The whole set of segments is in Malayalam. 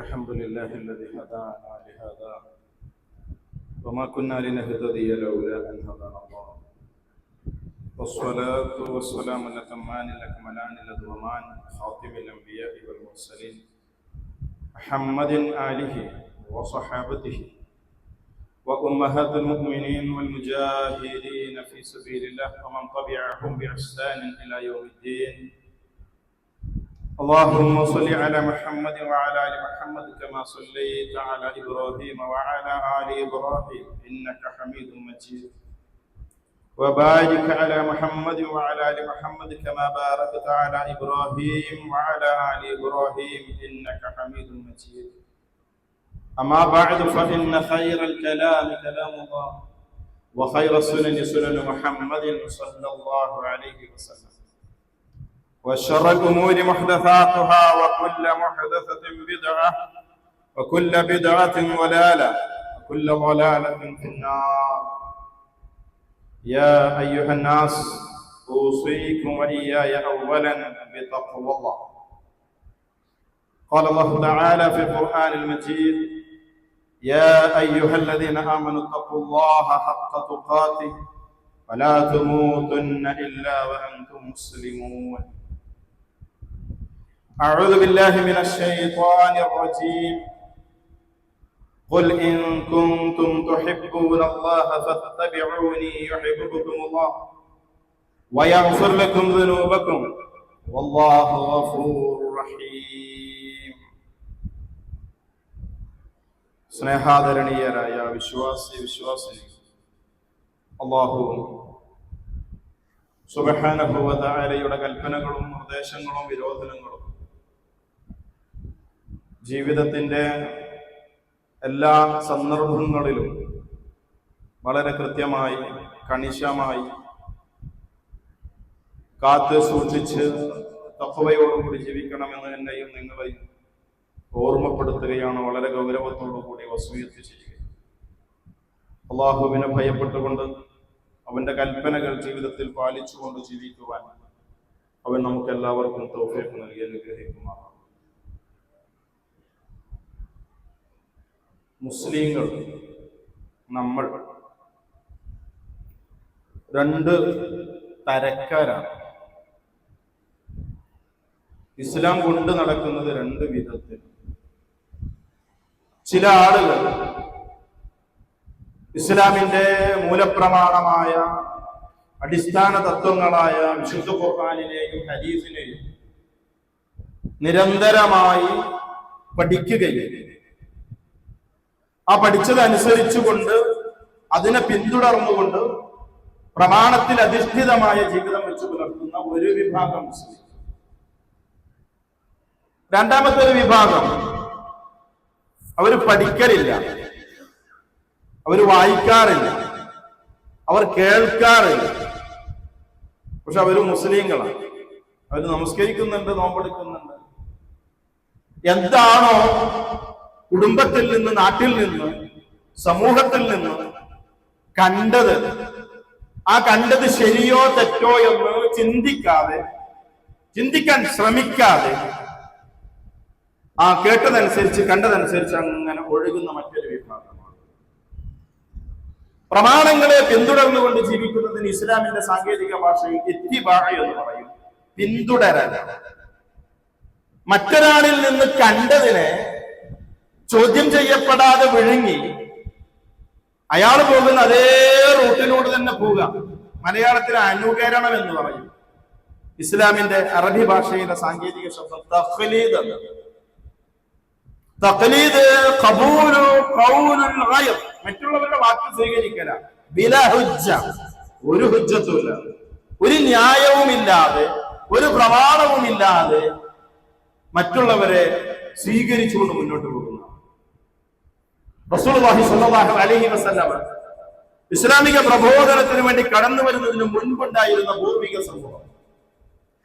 الحمد لله الذي هدانا لهذا وما كنا لنهتدي لولا أن هدانا الله والصلاة والسلام الأتمان الأكملان الأدومان خاتم الأنبياء والمرسلين محمد آله وصحابته وأمهات المؤمنين والمجاهدين في سبيل الله ومن تبعهم بإحسان إلى يوم الدين. اللهم صل على محمد وعلى آل محمد كما صليت على إبراهيم وعلى آل إبراهيم إنك حميد مجيد، وبارك على محمد وعلى آل محمد كما باركت على إبراهيم وعلى آل إبراهيم إنك حميد مجيد. أما بعد فإن خير الكلام كلام الله وخير السنن سنن محمد صلى الله عليه وسلم وشر الأمور محدثاتها وكل محدثة بدعة وكل بدعة ضلالة وكل ضلالة في النار. يا أيها الناس أوصيكم وإياي أولا بتقوى الله. قال الله تعالى في القرآن المجيد: يا أيها الذين آمنوا اتقوا الله حق تقاته ولا تموتن إلا وأنتم مسلمون. أعوذ بالله من الشيطان الرجيم. قل إن كنتم تحبون الله فاتبعوني يحببكم الله ويغفر لكم ذنوبكم والله غفور رحيم. സ്നേഹാദരണീയരായ വിശ്വാസിനി, അല്ലാഹു സുബ്ഹാനഹു വ തആലയുടെ കൽപ്പനകളും നിർദ്ദേശങ്ങളും വിരോധനങ്ങളും ജീവിതത്തിന്റെ എല്ലാ സന്ദർഭങ്ങളിലും വളരെ കൃത്യമായി കണിശമായി കാത്ത് സൂക്ഷിച്ച് തഖ്വയോടുകൂടി ജീവിക്കണമെന്ന് എന്നെയും നിങ്ങളെയും ഓർമ്മപ്പെടുത്തുകയാണ്. വളരെ ഗൗരവത്തോടുകൂടി വസിയത്ത് ചെയ്യുക. അല്ലാഹുവിനെ ഭയപ്പെട്ടുകൊണ്ട് അവന്റെ കൽപ്പനകൾ ജീവിതത്തിൽ പാലിച്ചുകൊണ്ട് ജീവിക്കുവാൻ അവൻ നമുക്ക് എല്ലാവർക്കും തൗഫീഖ് നൽകി അനുഗ്രഹിക്കുമാറാണ്. മുസ്ലിങ്ങൾ നമ്മൾ രണ്ട് തരക്കാരാണ്. ഇസ്ലാം കൊണ്ട് നടക്കുന്നത് രണ്ട് വിധത്തിൽ. ചില ആളുകൾ ഇസ്ലാമിന്റെ മൂലപ്രമാണമായ അടിസ്ഥാന തത്വങ്ങളായ വിശുദ്ധ ഖുർആനിനെയും ഹദീസിനെയും നിരന്തരമായി പഠിക്കുകയും ആ പഠിച്ചതനുസരിച്ചുകൊണ്ട് അതിനെ പിന്തുടർന്നുകൊണ്ട് പ്രമാണത്തിൽ അധിഷ്ഠിതമായ ജീവിതം വെച്ച് പുലർത്തുന്ന ഒരു വിഭാഗം മുസ്ലിം. രണ്ടാമത്തെ ഒരു വിഭാഗം അവർ പഠിക്കലില്ല, അവർ വായിക്കാറില്ല, അവർ കേൾക്കാറില്ല, പക്ഷെ അവർ മുസ്ലിങ്ങളാണ്. അവർ നമസ്കരിക്കുന്നുണ്ട്, നോമ്പെടുക്കുന്നുണ്ട്. എന്താണോ കുടുംബത്തിൽ നിന്ന്, നാട്ടിൽ നിന്ന്, സമൂഹത്തിൽ നിന്ന് കണ്ടത്, ആ കണ്ടത് ശരിയോ തെറ്റോ എന്ന് ചിന്തിക്കാൻ ശ്രമിക്കാതെ ആ കേട്ടതനുസരിച്ച് കണ്ടതനുസരിച്ച് അങ്ങനെ ഒഴുകുന്ന മറ്റൊരു വിഭാഗമാണ്. പ്രമാണങ്ങളെ പിന്തുടർന്നുകൊണ്ട് ജീവിക്കുന്നതിന് ഇസ്ലാമിന്റെ സാങ്കേതിക ഭാഷയിൽ ഇത്തിബാ എന്ന് പറയും. പിന്തുടരൽ. മറ്റൊരാളിൽ നിന്ന് കണ്ടതിനെ ചോദ്യം ചെയ്യപ്പെടാതെ വിഴുങ്ങി അയാൾ പോകുന്ന അതേ റൂട്ടിലൂടെ തന്നെ പോവുക. മലയാളത്തിൽ അനുകരണം എന്ന് പറയും. ഇസ്ലാമിന്റെ അറബി ഭാഷയിലെ സാങ്കേതിക ശബ്ദം തഖ്ലീദ് എന്ന്. തഖ്ലീദ് ഖബൂലു ഖൗലുൽ ഗൈർ, മറ്റുള്ളവരുടെ വാക്ക് സ്വീകരിക്കല. ബിലാ ഹുജ്ജ, ഒരു ഹുജ്ജത്തുമില്ല, ഒരു ന്യായവുമില്ലാതെ, ഒരു പ്രമാണവുമില്ലാതെ മറ്റുള്ളവരെ സ്വീകരിച്ചുകൊണ്ട് മുന്നോട്ട് പോകുന്നു. റസൂലുള്ളാഹി സ്വല്ലല്ലാഹു അലൈഹി വസല്ലം ഇസ്ലാമിക പ്രബോധനത്തിന് വേണ്ടി കടന്നു വരുന്നതിന് മുൻപുണ്ടായിരുന്ന പൂർവിക സമൂഹം,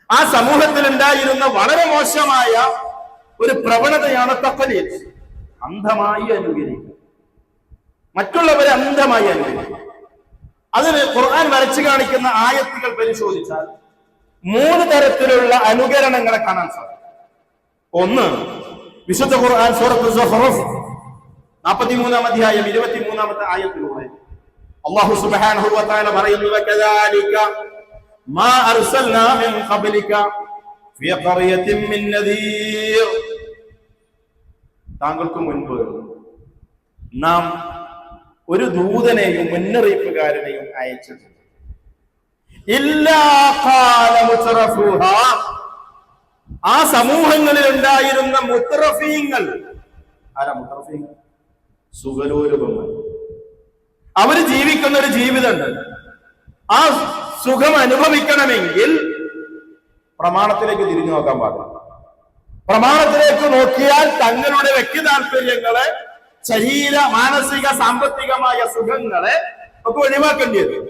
ആ സമൂഹത്തിൽ ഉണ്ടായിരുന്ന വളരെ മോശമായ ഒരു പ്രവണതയാണ് തഖ്ലീദ്. അന്ധമായി അനുകരിക്കുക, മറ്റുള്ളവരെ അന്ധമായി അനുകരിക്കുക. അതിന് ഖുർആൻ വരച്ചു കാണിക്കുന്ന ആയത്തുകൾ പരിശോധിച്ചാൽ 3 തരത്തിലുള്ള അനുകരണങ്ങളെ കാണാൻ സാധിക്കും. ഒന്ന്, വിശുദ്ധ ഖുർആൻ സൂറത്തുൽ സുഖ്റൂഫ് 43-ാം അധ്യായം 23-ാമത്തെ ആയത്തിലൂടെ അല്ലാഹു സുബ്ഹാനഹു വ തആല പറയുന്നു വകദാലിക മാ അർസൽനാ മിൻ ഖബ്ലിക ഫീ ഖറിയത്തിൻ മിൻ നദീർ. താങ്കൾക്ക് മുൻപ് നാം ഒരു ദൂതനെയും മുന്നറിയിപ്പുകാരനെയും അയച്ചിട്ടുണ്ട്. ഇല്ലാ ഖാല മുത്രഫൂഹാ, ആ സമൂഹങ്ങളിൽ ഉണ്ടായിരുന്ന മുത്രഫീങ്ങൾ. ആരാ മുത്രഫീങ്ങൾ? സുഖലോലുപങ്ങൾ. അവര് ജീവിക്കുന്ന ഒരു ജീവിതമുണ്ട്. ആ സുഖം അനുഭവിക്കണമെങ്കിൽ പ്രമാണത്തിലേക്ക് തിരിഞ്ഞു നോക്കാൻ പാടില്ല. പ്രമാണത്തിലേക്ക് നോക്കിയാൽ തങ്ങളുടെ വ്യക്തി താല്പര്യങ്ങളെ, ശരീര മാനസിക സാമ്പത്തികമായ സുഖങ്ങളെ ഒക്കെ ഒഴിവാക്കേണ്ടി വരും.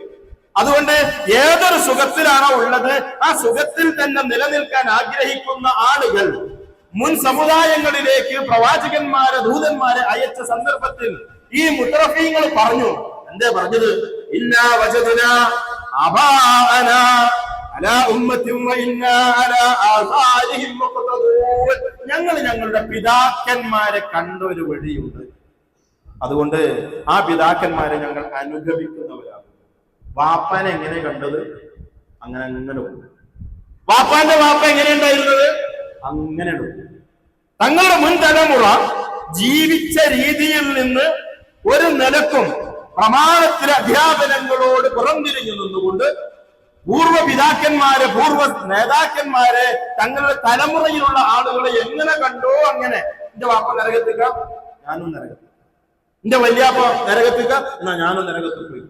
അതുകൊണ്ട് ഏതൊരു സുഖത്തിലാണോ ഉള്ളത് ആ സുഖത്തിൽ തന്നെ നിലനിൽക്കാൻ ആഗ്രഹിക്കുന്ന ആളുകൾ മുൻ സമുദായങ്ങളിലേക്ക് പ്രവാചകന്മാരെ, ദൂതന്മാരെ അയച്ച സന്ദർഭത്തിൽ ഈ മുത്രഫീങ്ങൾ പറഞ്ഞു. എന്താ പറഞ്ഞത്? ഇന്നാ വജദ്നാ അബാഅനാ അലാ ഉമ്മത്തിൻ വ ഇന്നാ അലാ ആസാരിഹിം മുഖ്തദൂൻ. ഞങ്ങൾ ഞങ്ങളുടെ പിതാക്കന്മാരെ കണ്ട ഒരു വഴിയുണ്ട്, അതുകൊണ്ട് ആ പിതാക്കന്മാരെ ഞങ്ങൾ അനുഗമിക്കുന്നവരാണ്. വാപ്പാനെ എങ്ങനെ കണ്ടത് അങ്ങനെ അങ്ങനെ പോകും. വാപ്പാന്റെ വാപ്പ എങ്ങനെയുണ്ടായിരുന്നത് അങ്ങനെ പോകും. തങ്ങളുടെ മുൻ തലമുറ ജീവിച്ച രീതിയിൽ നിന്ന് ഒരു നിലക്കും പ്രമാണത്തിലെ അധ്യാപനങ്ങളോട് പുറംതിരിഞ്ഞു നിന്നുകൊണ്ട് പൂർവ്വ പിതാക്കന്മാരെ, പൂർവ്വ നേതാക്കന്മാരെ, തങ്ങളുടെ തലമുറയിലുള്ള ആളുകളെ എങ്ങനെ കണ്ടോ അങ്ങനെ. എന്റെ വാപ്പ നരകത്തിക്ക, ഞാനും നരകത്തിക്ക. എന്റെ വല്യാപ്പ നരകത്തിക്ക, എന്നാ ഞാനും നരകത്തിൽ പോയി.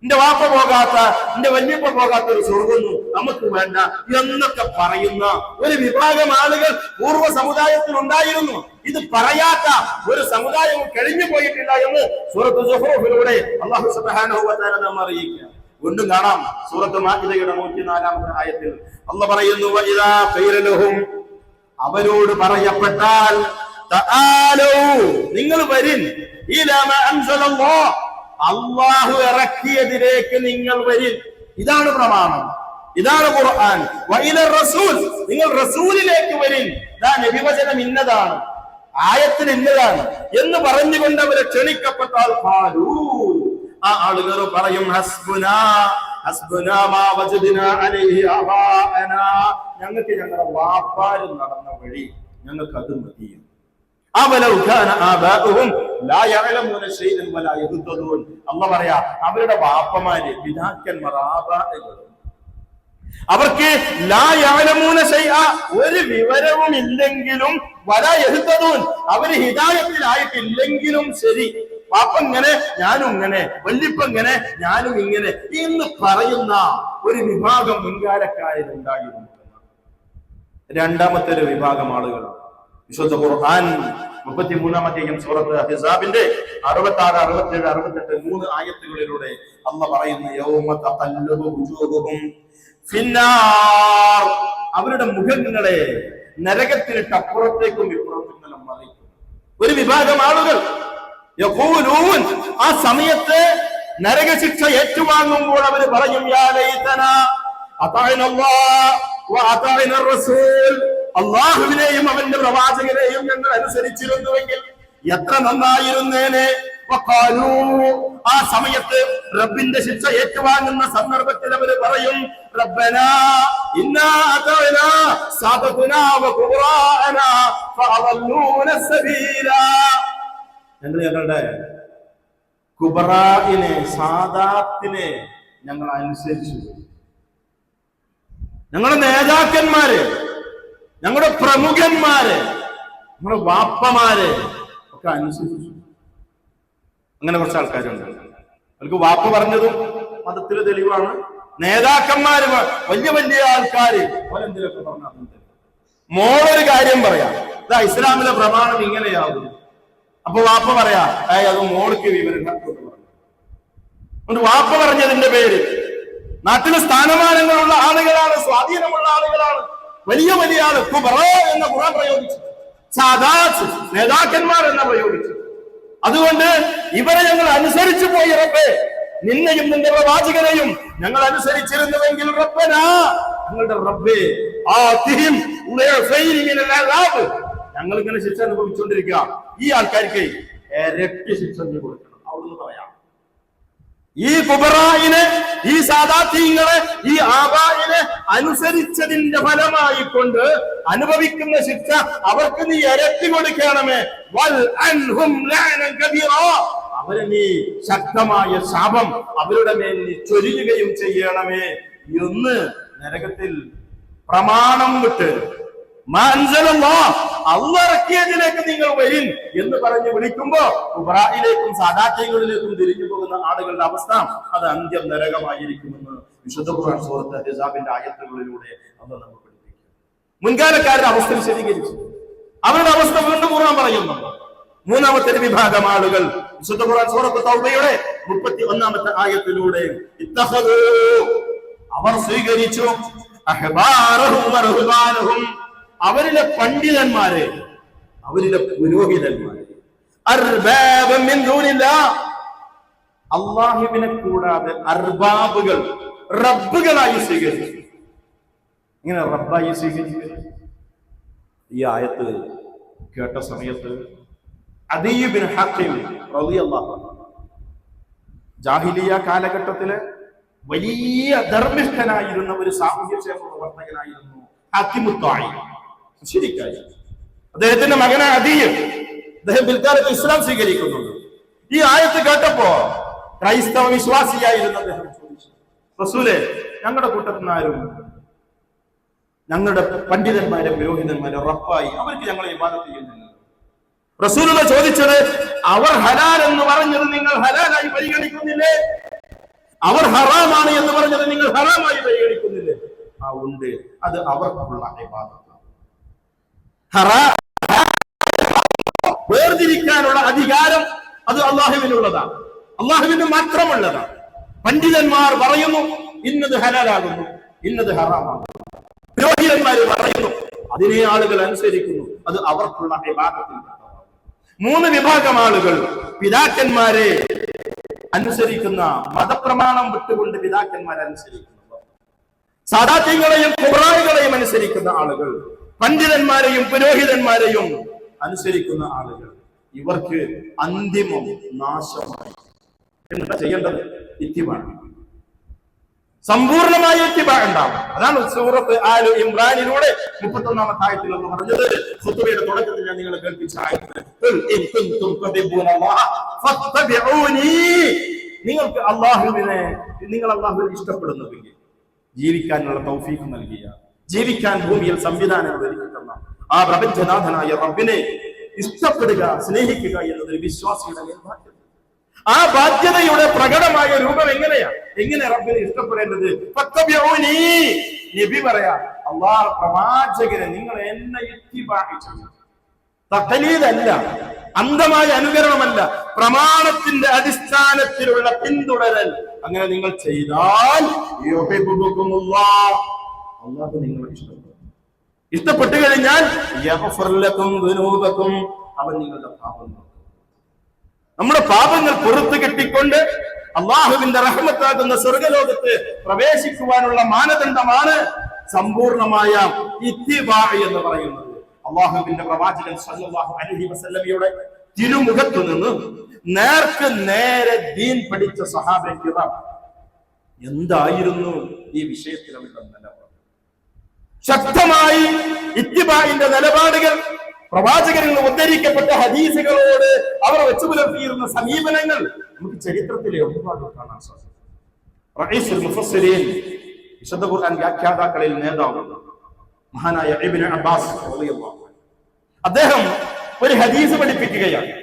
എന്റെ വാപ്പ പോകാത്ത, എന്റെ വല്യപ്പ പോകാത്ത ഒരു സ്വർഗമൊന്നും നമുക്ക് വേണ്ട എന്നൊക്കെ പറയുന്ന ഒരു വിഭാഗം ആളുകൾ പൂർവ്വ സമുദായത്തിൽ ഉണ്ടായിരുന്നു. ഇത് പറയാത്ത ഒരു സമുദായവും കഴിഞ്ഞു പോയിട്ടില്ല എന്ന് സൂറത്തുൽ സുഖ്റൂഫിലൂടെ അല്ലാഹു സുബ്ഹാനഹു വ തആല നാം അറിയിക്കുക. വീണ്ടും കാണാം സൂറത്ത് മാഇദയുടെ 104-ാമത്തെ ആയത്തിൽ അല്ലാഹു പറയുന്നു വഇദാ ഖീല ലഹും, അവരോട് പറയപ്പെട്ടാൽ തആലൂ, നിങ്ങൾ വരിൻ, ഇലാ മാ അൻസലല്ലാഹ്, അല്ലാഹു ഇറക്കിയതിലേക്ക് നിങ്ങൾ വരിൻ. ഇതാണ് പ്രമാണം, ഇതാണ് ഖുർആൻ. വഇല റസൂൽ, നിങ്ങൾ റസൂലിലേക്ക് വരിൻ. ദാ നബിവചനം ഇന്നതാണ്, ആയത്തിന് ഇന്നതാണ് എന്ന് പറഞ്ഞുകൊണ്ട് അവരെ ക്ഷണിക്കപ്പെട്ടാൽ ഖാലൂ, ആ ആളുകൾ പറയും ഹസ്ബുനാ ഹസ്ബുനാ മാ വജദ്നാ അലൈഹി ആബാഅനാ, ഞങ്ങൾക്ക് ഞങ്ങളുടെ വാപ്പാര് നടന്ന വഴി ഞങ്ങൾക്ക് അത് മതി. അവലൗ കാന ആബാഉഹും ലാ യഅലമൂന ശൈഅൻ വലാ യഹ്തദൂൻ. അല്ലാഹു പറയാ, അവരുടെ വാപ്പമാര്, പിതാക്കന്മാർ, ആബാഉകൾ, അവർക്ക് ലാ യഅലമൂന ശൈഅ, ഒരു വിവരവും ഇല്ലെങ്കിലും, വലാ യഹ്തദൂൻ, അവര് ഹിദായത്തിലായിട്ടില്ലെങ്കിലും ശരി, വാപ്പ ഇങ്ങനെ ഞാനും ഇങ്ങനെ, വല്യപ്പ ഇങ്ങനെ ഞാനും ഇങ്ങനെ എന്ന് പറയുന്ന ഒരു വിഭാഗം മുൻകാലക്കാരുണ്ടായിരുന്നു. രണ്ടാമത്തെ ഒരു വിഭാഗം ആളുകളാണ് വിശുദ്ധ ഖുർആൻ 33-ാം അധ്യായം സൂറത്ത് അഹ്സാബിന്റെ 66, 67, 68 3 ആയത്തുകളിലൂടെ അല്ലാഹു പറയുന്നു യൗമ തഖല്ലബു വുജൂഹുഹും ഫിന്നാർ, അവരുടെ മുഖങ്ങളെ നരകത്തിലിട്ട് അപ്പുറത്തേക്കും ഇപ്പുറത്തേക്കും മറിക്കും. ഒരു വിഭാഗം ആളുകൾ യഖൂലൂൻ, ആ സമയത്ത് നരകശിക്ഷ ഏറ്റുവാങ്ങുമ്പോൾ അവർ പറയും യാ ലൈതനാ അതാഅനല്ലാഹ് വ അതാഅന റസൂൽ, അല്ലാഹുവിനെയും അവന്റെ പ്രവാചകനെയും ഞങ്ങൾ അനുസരിച്ചിരുന്നുവെങ്കിൽ എത്ര നന്നായിരുന്നേനെ. വഖാലൂ, ആ സമയത്ത് റബ്ബിന്റെ ശിക്ഷ ഏറ്റുവാങ്ങുന്ന സന്ദർഭത്തിൽ അവർ പറയും റബ്ബനാ ഇന്നാ അതാഅനാ സാദതുനാ വ ഖുറാനാ ഫഅദല്ലൂന സബീലാ, ഞങ്ങളുടെ കുബറായിനെ, സാദാത്തിനെ ഞങ്ങൾ അനുസരിച്ചു, ഞങ്ങളുടെ നേതാക്കന്മാര്, ഞങ്ങളുടെ പ്രമുഖന്മാര്, നമ്മുടെ വാപ്പമാര് ഒക്കെ അനുസരിച്ചു. അങ്ങനെ കുറച്ച് ആൾക്കാരുണ്ട്. അവർക്ക് വാപ്പ പറഞ്ഞതും മതത്തില് തെളിവാണ്. നേതാക്കന്മാര്, വലിയ വലിയ ആൾക്കാര് അവരെന്തിലൊക്കെ പറഞ്ഞു. മോളൊരു കാര്യം പറയാം, ഇതാ ഇസ്ലാമിലെ പ്രമാണം ഇങ്ങനെയാകും. അപ്പൊ വാപ്പ പറയാ അത് മോൾക്ക് വിവരം പറഞ്ഞു. വാപ്പ പറഞ്ഞതിന്റെ പേര് നാട്ടിലെ സ്ഥാനമാനങ്ങളുള്ള ആളുകളാണ്, സ്വാധീനമുള്ള ആളുകളാണ്, വലിയ വലിയ ആള് കുബറ എന്ന ഖുർആൻ പ്രയോഗിച്ചു, സാദാത്ത് നേതാക്കന്മാർ എന്ന പ്രയോഗിച്ചു. അതുകൊണ്ട് ഇവരെ ഞങ്ങൾ അനുസരിച്ചു പോയി റബ്ബേ, നിന്നെയും നിന്റെ പ്രവാചകനെയും ഞങ്ങൾ അനുസരിച്ചിരുന്നുവെങ്കിൽ റബ്ബനാ, ഞങ്ങളുടെ റബ്ബേ ആതിഹിം ഉലൈഫൈനി മിനൽ അദാബ്, ഞങ്ങൾ ഇങ്ങനെ ശിക്ഷ അനുഭവിച്ചുകൊണ്ടിരിക്കുക, ഈ ആൾക്കാർക്ക് ഇരട്ടി ശിക്ഷ കൊടുക്കണം. അവിടുന്ന് പറയാം, ഈ കുബറായിനെ, ഈ സാദാത്യങ്ങളെ, ഈ ആബായിനെ അനുസരിച്ചതിന്റെ ഫലമായി കൊണ്ട് അനുഭവിക്കുന്ന ശിക്ഷ അവർക്ക് നീ ഇരട്ടി കൊടുക്കണമേ. വൽ അൻഹും ലഅനൻ കബീറ, അവരെ നീ ശക്തമായ ശാപം അവരുടെ മേൽ നീ ചൊരിയുകയും ചെയ്യണമേ എന്ന് നരകത്തിൽ പ്രമാണം വിട്ട് അള്ളാഹു ഇറക്കിയതിലേക്ക് നിങ്ങൾ വരിൻ എന്ന് പറഞ്ഞ് വിളിക്കുമ്പോ കുബറായിലേക്കും സാദാത്യങ്ങളിലേക്കും തിരിഞ്ഞു പോകുന്ന ആളുകളുടെ അവസ്ഥ അത് അന്ത്യം നരകമായിരിക്കുമെന്ന് വിശുദ്ധ ഖുർആൻ സൂറത്ത് അഹ്സാബിന്റെ ആയത്തുകളിലൂടെ അള്ളാഹു നമുക്ക് പഠിപ്പിക്കും. മുൻകാലക്കാരുടെ അവസ്ഥ വിശദീകരിച്ചു, അവരുടെ അവസ്ഥ വീണ്ടും ഖുർആൻ പറയുന്നുണ്ട്. മൂന്നാമത്തെ വിഭാഗം ആളുകൾ വിശുദ്ധ ഖുർആൻ സൂറത്ത് തൗബയുടെ 31-ാമത്തെ ആയത്തിലൂടെ ഇത്തഖദൂ, അവർ സ്വീകരിച്ചു, അഹ്ബാറഹും വറുഹ്ബാനഹും, അവരിലെ പണ്ഡിതന്മാരെ, അവരിലെ പുരോഹിതന്മാരെ, അർബാബൻ മിൻ ദൂനില്ലാഹ്, അല്ലാഹുവിനെ കൂടാതെ അർബാബുകൾ, റബ്ബുകളായി സ്വീകരിച്ചു. ഇങ്ങനെ റബ്ബായി സ്വീകരിച്ചു. ഈ ആയത്ത് കേട്ട സമയത്ത് അദീ ബിൻ ഹഖീം റളിയല്ലാഹു അൻഹു ജാഹിലിയ കാലഘട്ടത്തിലെ വലിയ ധർമ്മിഷ്ഠനായിരുന്ന ഒരു സാമൂഹ്യക്ഷേമ പ്രവർത്തകനായിരുന്നു ഹക്കിമുത്തായി, ശരിക്കായി. അദ്ദേഹത്തിന്റെ മകനായ അദീയ്, അദ്ദേഹം പിൽക്കാലത്ത് ഇസ്ലാം സ്വീകരിക്കുന്നുണ്ട്. ഈ ആയത്ത് കേട്ടപ്പോ ക്രൈസ്തവ വിശ്വാസിയായിരുന്ന അദ്ദേഹം ചോദിച്ചു, റസൂലേ, ഞങ്ങളുടെ കൂട്ടത്തിൽ ആരും ഞങ്ങളുടെ പണ്ഡിതന്മാരെ പുരോഹിതന്മാരെ റബ്ബായി അവർക്ക് ഞങ്ങളെ ഇബാദത്ത് ചെയ്യുന്നില്ല. റസൂലുള്ള ചോദിച്ചത്, അവർ ഹലാൽ എന്ന് പറഞ്ഞത് നിങ്ങൾ ഹലാലായി പരിഗണിക്കുന്നില്ലേ? അവർ ഹറാമാണ് എന്ന് പറഞ്ഞത് നിങ്ങൾ ഹറാമായി പരിഗണിക്കുന്നില്ലേ? ആ ഉണ്ട്, അത് അവർക്കുള്ള ഇബാദത്താണ്. വേർതിരിക്കാനുള്ള അധികാരം അത് അള്ളാഹുവിനുള്ളതാണ്, അള്ളാഹുവിന് മാത്രമുള്ളതാണ്. പണ്ഡിതന്മാർ പറയുന്നു ഇന്നത് ഹലാലാകുന്നു, ഇന്നത് ഹറാമാകുന്നു. പുരോഹിതന്മാര് പറയുന്നു, അതിനെ ആളുകൾ അനുസരിക്കുന്നു, അത് അവർക്കുള്ള ഇബാദത്തിൽ. മൂന്ന് വിഭാഗം ആളുകൾ പിതാക്കന്മാരെ അനുസരിക്കുന്ന, മതപ്രമാണം വിട്ടുകൊണ്ട് പിതാക്കന്മാരെ അനുസരിക്കുന്നു, സാദാത്യങ്ങളെയും കുബറായികളെയും അനുസരിക്കുന്ന ആളുകൾ, പണ്ഡിതന്മാരെയും പുരോഹിതന്മാരെയും അനുസരിക്കുന്ന ആളുകൾ. ഇവർക്ക് അന്തിമം നാശമായി. എന്താ ചെയ്യേണ്ടത്? ഇത്തിബാ, സമ്പൂർണമായ ഇത്തിബാ ഉണ്ടാവും. അതാണ് സൂറത്ത് ആലു ഇമ്രാനിലൂടെ 31-ാമത്തെ ആയത്തിൽ എന്ന് പറഞ്ഞത്. ഖുതുബയുടെ തുടക്കത്തിൽ ഞാൻ നിങ്ങളെ കേൾപ്പിച്ച ആയത്ത്, നിങ്ങൾക്ക് അള്ളാഹുവിനെ, നിങ്ങൾ അള്ളാഹുവിനെ ഇഷ്ടപ്പെടുന്നുവെങ്കിൽ ജീവിക്കാനുള്ള തൗഫീഖ് നൽകിയ, ജീവിക്കാൻ ഭൂമിയിൽ സംവിധാനങ്ങൾ ഒരുക്കുന്ന ആ പ്രപഞ്ചനാഥനായ റബ്ബിനെ ഇഷ്ടപ്പെടുക, സ്നേഹിക്കുക എന്നത് വിശ്വാസിയുടെ ബാധ്യത. ആ ബാധ്യതയുടെ പ്രകടമായ രൂപം എങ്ങനെയാ? എങ്ങനെ റബ്ബിനെ ഇഷ്ടപ്പെടേണ്ടത്? നബി പറയാ, അള്ളാഹ് പ്രവാചകരെ നിങ്ങൾ എന്നെ ഇത്തിബാഅ് ചെയ്യുക. തഖലീദല്ല, അന്ധമായ അനുകരണമല്ല, പ്രമാണത്തിന്റെ അടിസ്ഥാനത്തിലുള്ള പിന്തുടരൽ. അങ്ങനെ നിങ്ങൾ ചെയ്താൽ യുഹിബ്ബുകുമുല്ലാഹ്, അല്ലാഹു നിങ്ങളെ ഇഷ്ടപ്പെടും. ഇഷ്ടപ്പെട്ടു കഴിഞ്ഞാൽ യഗ്ഫിർ ലക്കും ദുനൂബക്കും, അവൻ നിങ്ങളുടെ പാപങ്ങൾ, നമ്മുടെ പാപങ്ങൾ പുറത്തു കെട്ടിക്കൊണ്ട് അള്ളാഹുവിന്റെ റഹ്മത്താകുന്ന സ്വർഗലോകത്ത് പ്രവേശിക്കുവാനുള്ള മാനദണ്ഡമാണ് സമ്പൂർണമായ ഇത്തിബാഅ് എന്ന് പറയുന്നത്. അള്ളാഹുവിന്റെ പ്രവാചകൻ സല്ലല്ലാഹു അലൈഹി വസല്ലമയുടെ തിരുമുഖത്തു നിന്ന് നേർക്ക് നേരെ ദീൻ പഠിച്ച സഹാബയെ കിറാം എന്തായിരുന്നു ഈ വിഷയത്തിൽ അവരുടെ നിലപാട്? ശക്തമായി ഇത്തിബാഇന്റെ നിലപാടുകൾ, പ്രവാചകരിൽ നിന്ന് ഉദ്ധരിക്കപ്പെട്ട ഹദീസുകളോട് അവർ വെച്ചു പുലർത്തിയിരുന്ന സമീപനങ്ങൾ നമുക്ക് ചരിത്രത്തിലെ ഒരുപാട് കാണാൻ സാധിക്കും. റഈസുൽ മുഫസ്സിരീൻ, വിശുദ്ധ ഖുർആൻ വ്യാഖ്യാതാക്കളിൽ നേതാവ് മഹാനായ ഇബ്നു അബ്ബാസ് റളിയല്ലാഹു അൻഹു, അദ്ദേഹം ഒരു ഹദീസ് പഠിപ്പിക്കുകയാണ്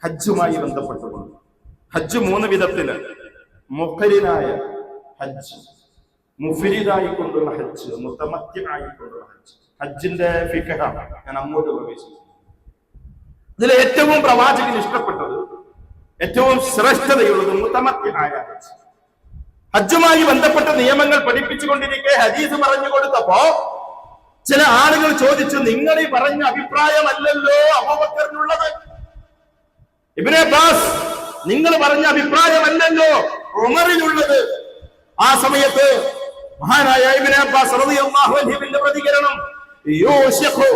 ഹജ്ജുമായി ബന്ധപ്പെട്ടുകൊണ്ട്. ഹജ്ജ് 3 വിധത്തില്: മുഖരിനായ ഹജ്ജ്, മുഫ്രിദായിക്കൊണ്ടുള്ള ഹജ്ജ്, മുതമത്തിആയിക്കൊണ്ടുള്ള ഹജ്ജ്. ഹജ്ജിന്റെ ഫിഖഹ ഞാൻ അങ്ങോട്ട് പ്രവേശിക്കുന്നു. ഇതിൽ ഏറ്റവും പ്രവാചകന് ഇഷ്ടപ്പെട്ടത്, ഏറ്റവും ശ്രേഷ്ഠതയുള്ളത് മുതമത്തിആയ ഹജ്ജ്. ഹജ്ജുമായി ബന്ധപ്പെട്ട നിയമങ്ങൾ പഠിപ്പിച്ചുകൊണ്ടിരിക്കെ ഹദീസ് പറഞ്ഞു കൊടുത്തപ്പോ ചില ആളുകൾ ചോദിച്ചു, നിങ്ങൾ ഈ പറഞ്ഞ അഭിപ്രായമല്ലല്ലോ അബൂബക്കറിനുള്ളത്. ഇബ്നു അബ്ബാസ്, നിങ്ങൾ പറഞ്ഞ അഭിപ്രായമല്ലല്ലോ ഉമറിനുള്ളത്. ആ സമയത്ത് മഹാനായ ഇബ്നു അബ്ബാസ് റളിയല്ലാഹു അൻഹുവിന്റെ പ്രതികരണം, യൂശിഖു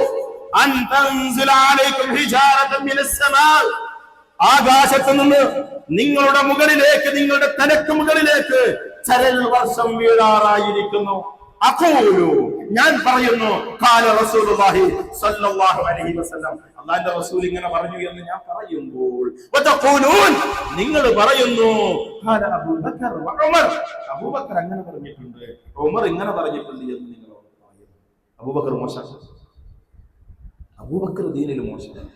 അൻ തൻസില അലൈക്കും ഹിജാറതൻ മിനസ് സമാ, ആകാശത്ത് നിന്ന് നിങ്ങളുടെ മുകളിലേക്ക്, നിങ്ങളുടെ തലക്ക് മുകളിലേക്ക് ചരൽ വർഷം വീഴാറായിരിക്കുന്നു. അഖൂലു, ഞാൻ പറയുന്നു, ഖാല റസൂലുള്ളാഹി സ്വല്ലല്ലാഹു അലൈഹി വസല്ലം, അല്ലാഹുവിന്റെ റസൂൽ ഇങ്ങനെ പറഞ്ഞു എന്ന് ഞാൻ പറയുമ്പോൾ, വതഖൂലൂൻ, നിങ്ങൾ പറയുന്നു, ഖാല അബൂബക്കർ വ ഉമർ, അബൂബക്കർ അങ്ങനെ പറഞ്ഞിട്ടുണ്ട്, ഉമർ ഇങ്ങനെ പറഞ്ഞിട്ടുണ്ട് എന്ന് നിങ്ങൾ പറയുന്നു. അബൂബക്കർ മോശം, അബൂബക്കർ ദീനിൽ മോശമാണ്,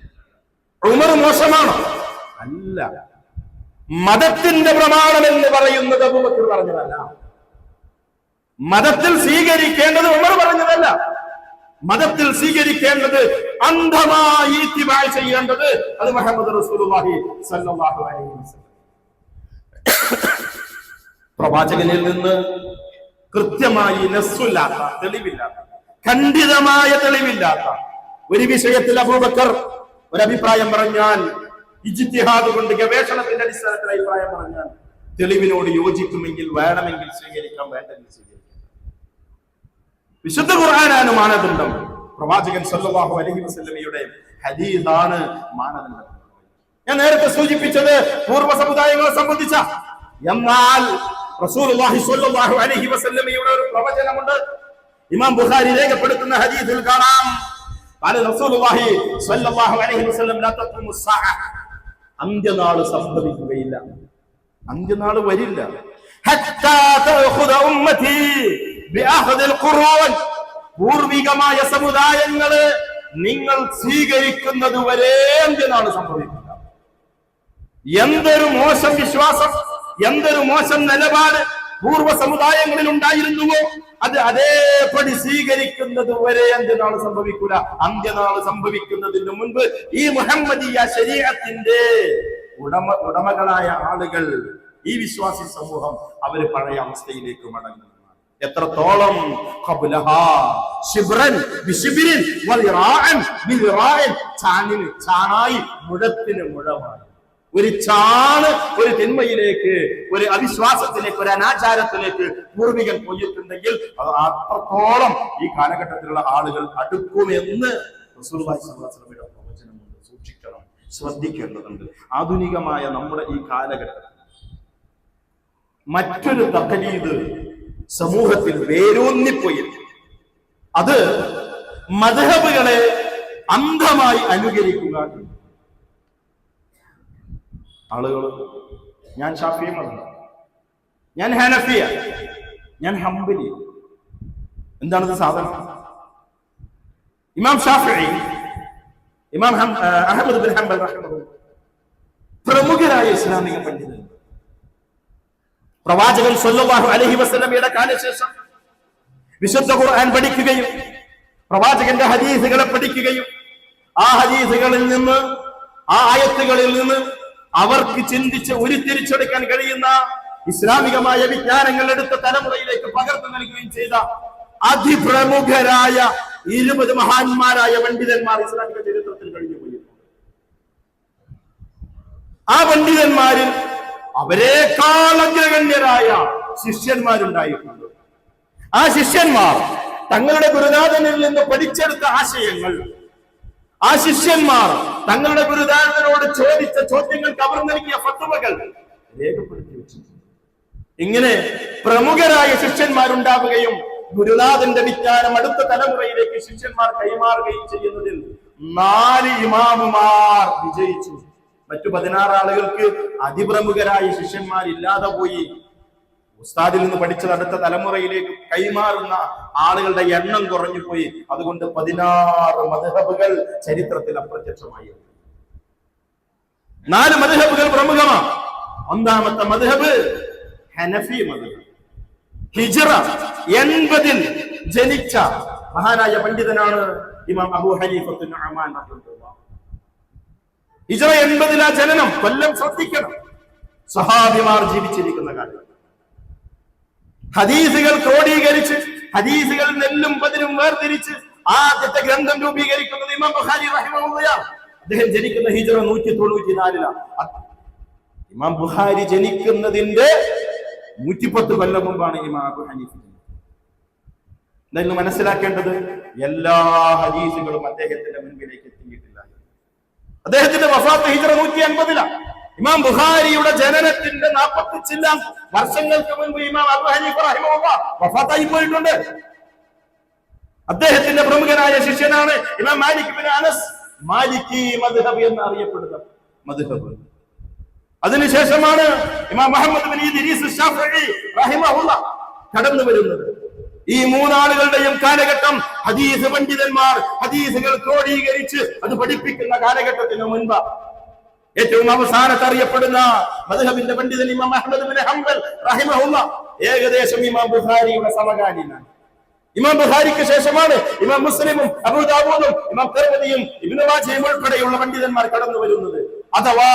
ഉമർ മോശമാണ്? അല്ല. മതത്തിന്റെ പ്രമാണം എന്ന് പറയുന്നത് അബൂബക്കർ പറഞ്ഞതല്ല, മതത്തിൽ സ്വീകരിക്കേണ്ടത് ഉമർ പറഞ്ഞതല്ല, മതത്തിൽ സ്വീകരിക്കേണ്ടത് അന്ധമായി ഇത്തിബാ ചെയ്യേണ്ടത് അത് മുഹമ്മദ് റസൂലുള്ളാഹി സ്വല്ലല്ലാഹു അലൈഹി വസല്ലം. പ്രവാചകനിൽ നിന്ന് കൃത്യമായി നസ്സുല്ലാത്ത, തെളിവില്ലാത്ത, ഖണ്ഡിതമായ തെളിവില്ലാത്ത ഒരു വിഷയത്തിൽ അബൂബക്കർ ഒരു അഭിപ്രായം പറഞ്ഞാൽ, ഇജ്തിഹാദ് കൊണ്ട് ഗവേഷണത്തിന്റെ അടിസ്ഥാനത്തിൽ അഭിപ്രായം പറഞ്ഞാൽ, തെളിവിനോട് യോജിക്കുമെങ്കിൽ വേണമെങ്കിൽ സ്വീകരിക്കാം, വേണ്ടെങ്കിൽ സ്വീകരിക്കാം. വിശുദ്ധ ഖുർആനാണ് മാനദണ്ഡം, പ്രവാചകൻ സല്ലല്ലാഹു അലൈഹി വസല്ലമയുടെ ഹദീസാണ് മാനദണ്ഡം. ഞാൻ നേരത്തെ സൂചിപ്പിച്ചത് പൂർവ്വ സമുദായങ്ങളെ സംബന്ധിച്ച. എന്നാൽ റസൂലുള്ളാഹി സ്വല്ലല്ലാഹു അലൈഹി വസല്ലമയുടെ ഒരു പ്രവചനമുണ്ട്. ഇമാം ബുഖാരി രേഖപ്പെടുത്തുന്ന ഹദീസിൽ കാണാം, ഖാല റസൂലുള്ളാഹി സ്വല്ലല്ലാഹു അലൈഹി വസല്ലം ലാ തഖൂമു സ്സാഅ, അന്ത്യനാൾ സംഭവിക്കുകയില്ല, അന്ത്യനാൾ വരില്ല. ഹത്താ തഅഖുദ ഉമ്മതി ബിഅഖദിൽ ഖുറൂൻ, പൂർവികമായ സമുദായങ്ങളെ നിങ്ങൾ സ്വീകരിക്കുന്നത് വരെ അന്ത്യനാൾ സംഭവിക്കില്ല. എന്തൊരു മോശം വിശ്വാസം, എന്തൊരു മോശം നിലപാട് പൂർവ്വ സമുദായങ്ങളിൽ ഉണ്ടായിരുന്നുവോ അത് അതേപടി സ്വീകരിക്കുന്നത് വരെ അന്ത്യനാൾ സംഭവിക്കൂല. അന്ത്യനാൾ സംഭവിക്കുന്നതിന് മുൻപ് ഈ മുഹമ്മദിയ ശരീഅത്തിന്റെ ഉടമകളായ ആളുകൾ, ഈ വിശ്വാസി സമൂഹം, അവര് പഴയ അവസ്ഥയിലേക്ക് മടങ്ങുന്നു. എത്രത്തോളം? ഖബ്ലഹാ ശിബ്റൻ ബിശിബ്രിൻ വദിറാഅൻ ബിദിറാഅൻ, ചാണിന് ചാണായി, മുഴത്തിന് മുഴമായി. ഒരു ചാണ് ഒരു തിന്മയിലേക്ക്, ഒരു അവിശ്വാസത്തിലേക്ക്, ഒരു അനാചാരത്തിലേക്ക് പൂർവികൻ പോയിട്ടുണ്ടെങ്കിൽ അത് അത്രത്തോളം ഈ കാലഘട്ടത്തിലുള്ള ആളുകൾ അടുക്കുമെന്ന് റസൂലുള്ളാഹി സ്വല്ലല്ലാഹു അലൈഹി വസല്ലമയുടെ പ്രവചനമുണ്ട്. സൂക്ഷിക്കണം, ശ്രദ്ധിക്കേണ്ടതുണ്ട്. ആധുനികമായ നമ്മുടെ ഈ കാലഘട്ടത്തിൽ മറ്റൊരു തഖലീദ് സമൂഹത്തിൽ വേരൂന്നിപ്പോയി. അത് മദ്ഹബുകളെ അന്ധമായി അനുകരിക്കുക. ആളുകൾ, ഞാൻ ഷാഫിഈ മദ്ഹബ്, ഞാൻ ഹനഫിയ, ഞാൻ ഹംബലി. എന്താണിത് സാധനം? ഇമാം ഷാഫിഈ, ഇമാം അഹ്മദ് ബിൻ ഹംബൽ റഹിമഹുല്ലാഹ് പ്രമുഖരായ ഇസ്ലാമിക പണ്ഡിതൻ. പ്രവാചകൻ സ്വല്ലല്ലാഹു അലൈഹി വസല്ലമയുടെ കാലശേഷം വിശുദ്ധ ഖുർആൻ പഠിക്കുകയും പ്രവാചകന്റെ ഹദീസുകളെ പഠിക്കുകയും ആ ഹദീസുകളിൽ നിന്ന്, ആ ആയത്തുകളിൽ നിന്ന് അവർക്ക് ചിന്തിച്ച് ഉരുത്തിരിച്ചെടുക്കാൻ കഴിയുന്ന ഇസ്ലാമികമായ വിജ്ഞാനങ്ങൾ എടുത്ത തലമുറയിലേക്ക് പകർന്നു നൽകുകയും ചെയ്ത അതിപ്രമുഖരായ 20 മഹാന്മാരായ പണ്ഡിതന്മാർ ഇസ്ലാമിക ചരിത്രത്തിൽ കഴിഞ്ഞുപോയി. ആ പണ്ഡിതന്മാരിൽ അവരെക്കാൾ അഗ്രഗണ്യരായ ശിഷ്യന്മാരുണ്ടായിട്ടുണ്ട്. ആ ശിഷ്യന്മാർ തങ്ങളുടെ ഗുരുനാഥനിൽ നിന്ന് പഠിച്ചെടുത്ത ആശയങ്ങൾ, ആ ശിഷ്യന്മാർ തങ്ങളുടെ ഗുരുനാഥനോട് ചോദിച്ച ചോദ്യങ്ങൾക്ക് അവർ നൽകിയ ഫത്വകൾ രേഖപ്പെടുത്തി വെച്ചിട്ടുണ്ട്. ഇങ്ങനെ പ്രമുഖരായ ശിഷ്യന്മാരുണ്ടാവുകയും ഗുരുനാഥന്റെ വിജ്ഞാനം അടുത്ത തലമുറയിലേക്ക് ശിഷ്യന്മാർ കൈമാറുകയും ചെയ്യുന്നതിൽ 4 ഇമാമുമാർ വിജയിച്ചു. മറ്റു 16 ആളുകൾക്ക് അതിപ്രമുഖരായ ശിഷ്യന്മാരില്ലാതെ പോയി. ഉസ്താദിൽ നിന്ന് പഠിച്ചത് അടുത്ത തലമുറയിലേക്ക് കൈമാറുന്ന ആളുകളുടെ എണ്ണം കുറഞ്ഞു പോയി. അതുകൊണ്ട് 16 മദ്ഹബുകൾ ചരിത്രത്തിൽ അപ്രത്യക്ഷമായി. 4 മദ്ഹബുകൾ പ്രമുഖമാണ്. ഒന്നാമത്തെ മദ്ഹബ് ഹനഫി മദ്ഹബ്. ഹിജ്റ 80-ൽ ജനിച്ച മഹാനായ പണ്ഡിതനാണ് ഇമാം അബൂ ഹനീഫത്ത് നുഅ്മാൻ റഹിമഹുല്ലാഹ്. ഹിജ്റ 80-ലാ ജനനം. കൊല്ലം ശ്രദ്ധിക്കണം. സഹാബിമാർ ജീവിച്ചിരിക്കുന്ന കാലം. ഹദീസുകൾ ക്രോഡീകരിച്ച്, ഹദീസുകൾ നെല്ലും പതിരും വേർതിരിച്ച് ആദ്യത്തെ ഗ്രന്ഥം രൂപീകരിക്കുന്നത് ഇമാം ബുഖാരി റഹിമഹുല്ലാഹ്. അദ്ദേഹം ജനിക്കുന്ന ഹിജ്റ 194-ലാണ്. ഇമാം ബുഖാരി ജനിക്കുന്നതിന്റെ 110 കൊല്ലം മുമ്പാണ് ഇമാം അബൂ ഹനീഫ. നിങ്ങൾ മനസ്സിലാക്കേണ്ടത് എല്ലാ ഹദീസുകളും അദ്ദേഹത്തിന്റെ മുൻപിലേക്ക് എത്തിയിട്ടില്ല. അദ്ദേഹത്തിന്റെ വഫാത്ത് ഹിജ്റ 150 ഇമാം ബുഖാരിയുടെ ജനനത്തിന്റെ 40 ചില്ലാൻ വർഷങ്ങൾക്ക് മുൻപ് ഇമാം അബൂ ഹനീഫ റഹിമഹുല്ലാഹ് വഫാത്തായി പോയിട്ടുണ്ട്. അദ്ദേഹത്തിന്റെ പ്രമുഖനായ ശിഷ്യനാണ് ഇമാം മാലിക് ഇബ്നു അനസ്. മാലിക്കി മദ്ഹബ് എന്ന് അറിയപ്പെടുന്ന മദ്ഹബ്. അതിനുശേഷമാണ് ഇമാം മുഹമ്മദ് ബിൻ ഇദ്രീസ് ശാഫിഈ റഹിമഹുല്ലാഹ് കടന്നു വരുന്നത്. ഈ മൂന്നാളുകളുടെയും കാലഘട്ടം ഹദീസ് പണ്ഡിതന്മാർ ഹദീസുകൾ ക്രോഡീകരിച്ച് അത് പഠിപ്പിക്കുന്ന കാലഘട്ടത്തിന് മുൻപ് ഏറ്റവും അവസാനത്ത് അറിയപ്പെടുന്ന മദ്ഹബിന്റെ പണ്ഡിതൻ ഇമാം അഹ്മദ് ബിൻ ഹംബൽ റഹിമഹുല്ലാഹ് ഏകദേശം ഇമാം ബുഖാരിയുടെ സമകാലീനാണ്. ഇമാം ബുഖാരിക്ക് ശേഷമാണ് ഇമാം മുസ്ലിമും അബൂ ദാവൂദും ഇമാം തിർമിദിയും ഇബ്നു മാജഹയും ഉൾപ്പെടെയുള്ള പണ്ഡിതന്മാർ കടന്നു വരുന്നത്. അഥവാ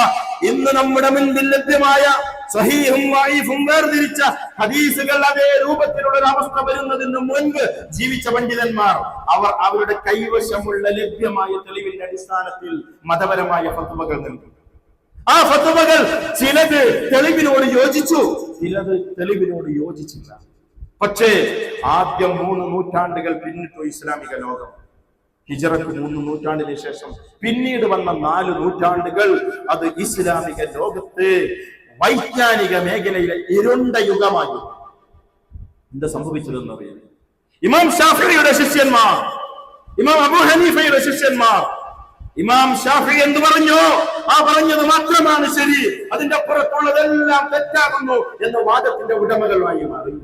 ഇന്ന് നമ്മുടെ മുൻപിൽ ലഭ്യമായ സഹീഹും വഈഫും വേർതിരിച്ച ഹദീസുകൾ അതേ രൂപത്തിലുള്ള ഒരു അവസ്ഥ വരുന്നതിന് മുൻപ് ജീവിച്ച പണ്ഡിതന്മാർ അവർ അവരുടെ കൈവശമുള്ള ലഭ്യമായ തെളിവിന്റെ അടിസ്ഥാനത്തിൽ മതപരമായ ഫത്വകൾ നൽകി. ആ ഫത്വകൾ ചിലത് തെളിവിനോട് യോജിച്ചു, ചിലത് തെളിവിനോട് യോജിച്ചില്ല. പക്ഷേ ആദ്യം 3 നൂറ്റാണ്ടുകൾ പിന്നിട്ടു ഇസ്ലാമിക ലോകം. ഹിജ്റക്ക് 3 നൂറ്റാണ്ടിന് ശേഷം പിന്നീട് വന്ന 4 നൂറ്റാണ്ടുകൾ അത് ഇസ്ലാമിക ലോകത്ത് വൈജ്ഞാനിക മേഖലയിലെ ഇരുണ്ട യുഗമായി. എന്താ സംഭവിച്ചതെന്ന് അറിയാം. ഇമാം ഷാഫിഈയുടെ ശിഷ്യന്മാർ, ഇമാം അബൂ ഹനീഫയുടെ ശിഷ്യന്മാർ, ഇമാം ഷാഫിഈ എന്ത് പറഞ്ഞു ആ പറഞ്ഞത് മാത്രമാണ് ശരി, അതിന്റെ അപ്പുറത്തുള്ളതെല്ലാം തെറ്റാകുന്നു എന്ന വാദത്തിന്റെ ഉടമകളായി മാറി.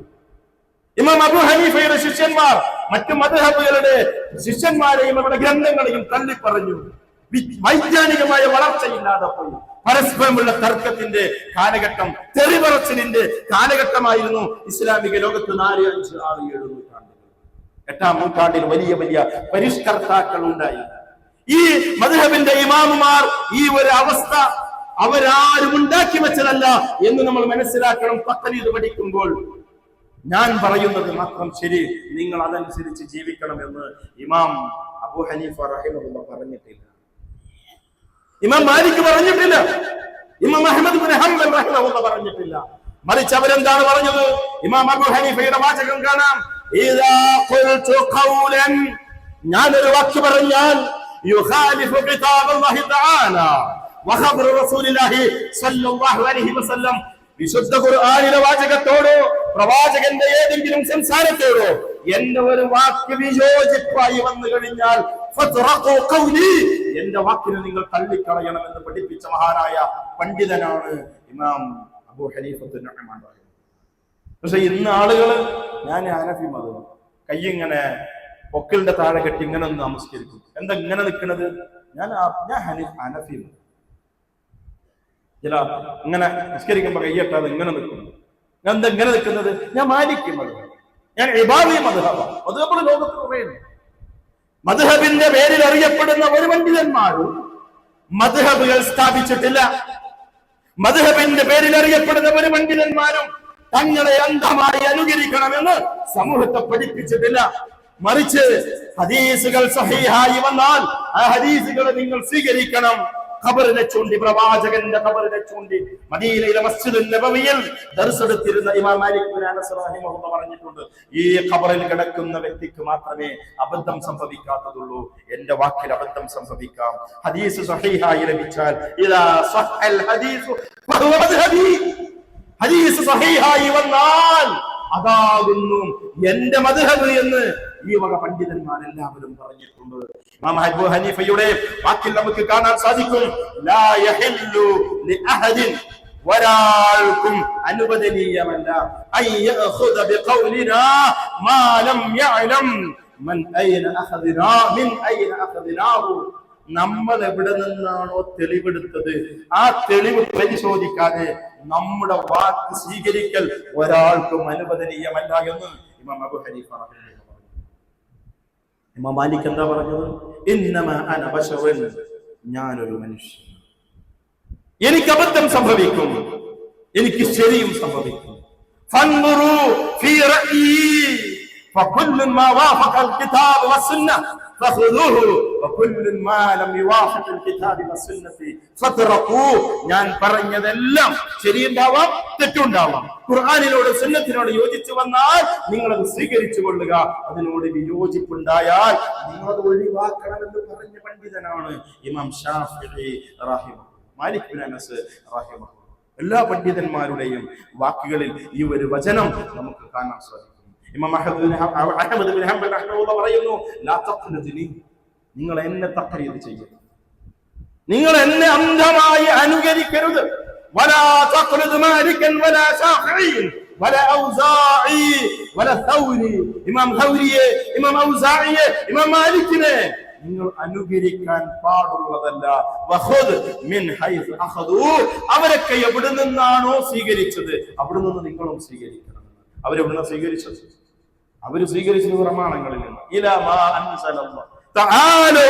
ഇമാം അബൂ ഹനീഫയുടെ ശിഷ്യന്മാർ മറ്റു മദ്ഹബുകളുടെ ശിഷ്യന്മാരെയും അവരുടെ ഗ്രന്ഥങ്ങളെയും തള്ളിപ്പറഞ്ഞു. വൈജ്ഞാനികമായ വളർച്ചയില്ലാതെ പോയി. പരസ്പരമുള്ള തർക്കത്തിന്റെ കാലഘട്ടം, തെറിപറച്ചിലിന്റെ കാലഘട്ടമായിരുന്നു ഇസ്ലാമിക ലോകത്ത് 4, 5, 6, 7 നൂറ്റാണ്ടുകൾ. 8-ാം നൂറ്റാണ്ടിൽ വലിയ വലിയ പരിഷ്കർത്താക്കൾ ഉണ്ടായി. ഈ മദ്ഹബിന്റെ ഇമാമുമാർ ഈ ഒരു അവസ്ഥ അവരാരും ഉണ്ടാക്കി വെച്ചതല്ല എന്ന് നമ്മൾ മനസ്സിലാക്കണം. തഖ്ലീദ് പഠിക്കുമ്പോൾ ഞാൻ പറയുന്നത് മാത്രം ശരി, നിങ്ങൾ അതനുസരിച്ച് ജീവിക്കണമെന്ന് ഇമാം അബൂ ഹനീഫ റഹിമഹുല്ലാഹ് പറഞ്ഞിട്ടില്ല, ഇമാം മാലിക് പറഞ്ഞിട്ടില്ല, ഇമാം അഹ്മദ് ബിൻ ഹംബൽ റഹിമഹുല്ലാഹ് പറഞ്ഞിട്ടില്ല. മറിച്ച് അവരെന്താണ് പറഞ്ഞത്? ഇമാം അബൂ ഹനീഫയുടെ വാചകം കാണാം, ഇദാ ഖുൽതു ഖൗലൻ, ഞാനൊരു വാക്ക് പറഞ്ഞാൽ യുഖാലിഫു കിതാബല്ലാഹി തആല വഖബ്റ റസൂലില്ലാഹി സ്വല്ലല്ലാഹു അലൈഹി വസല്ലം, വിശുദ്ധ ഖുർആനിലെ വാചകത്തോടോ പ്രവാചകന്റെ ഏതെങ്കിലും സംസാരത്തോടോ എന്റെ ഒരു വാക്ക് വിയോജിപ്പായി വന്നു കഴിഞ്ഞാൽ ഫത്റഖു ഖൗലി, എന്റെ വാക്കിനെ നിങ്ങൾ തള്ളിക്കളയണമെന്ന് പഠിപ്പിച്ച മഹാനായ പണ്ഡിതനാണ് ഇമാം അബൂ ഹനീഫ റഹിമഹുല്ലാഹ്. പക്ഷെ ഇന്ന് ആളുകൾ ഞാൻ ഹനഫി മതം കൈ ഇങ്ങനെ പൊക്കലിന്റെ താഴെ കെട്ടി ഇങ്ങനെ ഒന്ന് നമസ്കരിക്കും. എന്താ ഇങ്ങനെ നിൽക്കുന്നത്? ഞാൻ ഹനഫി. ചില ഇങ്ങനെ നിസ്കരിക്കുമ്പോ കയ്യട്ടാതെ ഇങ്ങനെ നിൽക്കുന്നു. ഞാൻ എന്താ ഇങ്ങനെ നിൽക്കുന്നത്? ഞാൻ മാലിക് മദ്ഹബ്, ഞാൻ ഇബാദി മദ്ഹബ്. മദ്ഹബ് ലോകത്ത് കുറയുന്നു. മദ്ഹബിന്റെ പേരിൽ അറിയപ്പെടുന്ന ഒരു പണ്ഡിതന്മാരും മദ്ഹബുകൾ സ്ഥാപിച്ചിട്ടില്ല. മദ്ഹബിന്റെ പേരിൽ അറിയപ്പെടുന്ന ഒരു പണ്ഡിതന്മാരും തങ്ങളെ അന്ധമായി അനുകരിക്കണമെന്ന് സമൂഹത്തെ പഠിപ്പിച്ചിട്ടില്ല. മറിച്ച് ഹദീസുകൾ സഹീഹായി വന്നാൽ ആ ഹദീസുകളെ നിങ്ങൾ സ്വീകരിക്കണം. ഖബറിനെ ചൂണ്ടി, പ്രവാചകന്റെ ഖബറിനെ ചൂണ്ടി മദീനയിലെ മസ്ജിദുൻ നബവിയിൽ ദർസ് എടുത്തിരുന്ന ഇമാം മാലിക് ബിൻ അനസ് റഹിമഹുല്ലാഹ് പറഞ്ഞിട്ടുണ്ട്, ഈ ഖബറിൽ കിടക്കുന്ന വ്യക്തിക്ക് മാത്രമേ അബദ്ധം സംഭവിക്കാത്തതുള്ളൂ, എന്റെ വാക്കിൽ അബദ്ധം സംഭവിക്കാം. ഹദീസ് സഹീഹായി ലഭിച്ചാൽ ഇദാ സഹൽ ഹദീസു ഫഹുവ മദ്ഹബി, ഹദീസ് സഹീഹായി വന്നാൽ അതാകുന്നു എന്റെ മദ്ഹബ് എന്ന് ഈ വക പണ്ഡിതന്മാരെല്ലാവരും പറഞ്ഞിട്ടുണ്ട്. ഇമാം അബൂ ഹനീഫയുടെ വാക്കിൽ നമുക്ക് കാണാൻ സാധിക്കും, ലാ യഹില്ലു ലിഅഹദിൻ, ഒരാൾക്കും അനുവദനീയമല്ല അയ്യഖുദ ബിഖൗലിനാ മാ ലം യഅലം മൻ ഐന അഖദിനാ മിൻ ഐന അഖദിനാഹു, നമ്മൾ എവിടെ നിന്നാണോ തെളിവെടുത്തത് ആ തെളിവ് പരിശോധിക്കാതെ നമ്മുടെ വാക്ക് സ്വീകരിക്കൽ ഒരാൾക്കും അനുവദനീയമല്ല എന്ന് ഇമാം അബൂ ഹനീഫ റഹിമഹുല്ലാഹ്. ഇമാം മാലിക് എന്താ പറഞ്ഞത്? ഇന്നമാ അന ബശറുൻ, ഞാനൊരു മനുഷ്യൻ, എനിക്ക് അബദ്ധം സംഭവിക്കും, എനിക്ക് ശരിയും സംഭവിക്കും. ഫൻദുറു ഫീ റഅയി ഫകുല്ലു മാ വാഫഖ അൽകിതാബ് വസ്സുന്നഹ് ഫഖുദൂഹു വകുല്ലു മാ ലം യുവാഫിഖ് അൽകിതാബ് വസ്സുന്നഹ് ഫത്റഖൂ. ഞാൻ പറഞ്ഞതെല്ലാം ശരിയുണ്ടാവാം, തെറ്റുണ്ടാവാം. ഖുർആനിനോട് സുന്നത്തിനോട് യോജിച്ചു വന്നാൽ നിങ്ങളത് സ്വീകരിച്ചു കൊള്ളുക. അതിനോട് വിയോജിപ്പുണ്ടായാൽ നിങ്ങളത് ഒഴിവാക്കണമെന്ന് പറഞ്ഞ പണ്ഡിതനാണ് ഇമാം ഷാഫിഈ റഹിമഹുല്ലാഹ്, മാലിക് ബിൻ അനസ് റഹിമഹുല്ലാഹ്. എല്ലാ പണ്ഡിതന്മാരുടെയും വാക്കുകളിൽ ഈ ഒരു വചനം നമുക്ക് കാണാൻ സാധിക്കും. ഇമാം അഹ്മദ് ബിൻ ഹംബൽ റഹിമഹുല്ലാഹ് പറയുന്നു, ലാ തഖ്ലിദ്നി, നിങ്ങൾ എന്നെ തഖ്ലീദ് ചെയ്യരുത്, നിങ്ങൾ എന്നെ അന്ധമായി അനുകരിക്കരുത്. വലാ തഖ്ലിദ് മാലികൻ വലാ ശാഫിഈൻ വലാ ഔസാഇ വലാ തൗരി, ഇമാം തൗരിയെ, ഇമാം ഔസാഇയെ, ഇമാം മാലിക്കിനെ നിങ്ങൾ അനുകരിക്കാൻ പാടുള്ളതല്ല. വഖുദ് മിൻ ഹൈസ് അഖദു, അവരൊക്കെ എവിടെ നിന്നാണോ സ്വീകരിച്ചത് അവിടെ നിന്ന് നിങ്ങളും സ്വീകരിക്കണം. അവരെവിടെ സ്വീകരിച്ചത്? അവര് സ്വീകരിച്ചത് പ്രമാണങ്ങളിൽ നിന്ന്. ഇലാ മാ അൻസലല്ലാഹ്, തആലൂ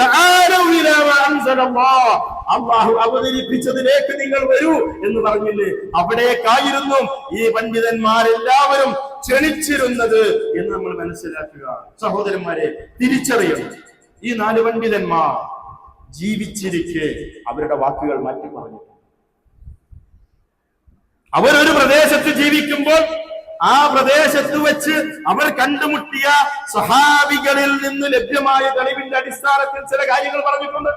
തആലൂ ഇലാ മാ അൻസലല്ലാഹ്, അല്ലാഹു അവതരിപ്പിച്ചതിലേക്ക് നിങ്ങൾ വരൂ എന്ന് പറഞ്ഞില്ലേ, അവിടേക്കായിരുന്നു ഈ പണ്ഡിതന്മാരെല്ലാവരും ക്ഷണിച്ചിരുന്നത് എന്ന് നമ്മൾ മനസ്സിലാക്കുക. സഹോദരന്മാരെ, തിരിച്ചറിയണം, ഈ 4 പണ്ഡിതന്മാർ ജീവിച്ചിരിക്കെ അവരുടെ വാക്കുകൾ മാറ്റി പറഞ്ഞു. അവരൊരു പ്രദേശത്ത് ജീവിക്കുമ്പോൾ ആ പ്രദേശത്ത് വെച്ച് അവർ കണ്ടുമുട്ടിയ സ്വഹാബികളിൽ നിന്ന് ലഭ്യമായ തെളിവിന്റെ അടിസ്ഥാനത്തിൽ ചില കാര്യങ്ങൾ പറഞ്ഞിട്ടുണ്ട്.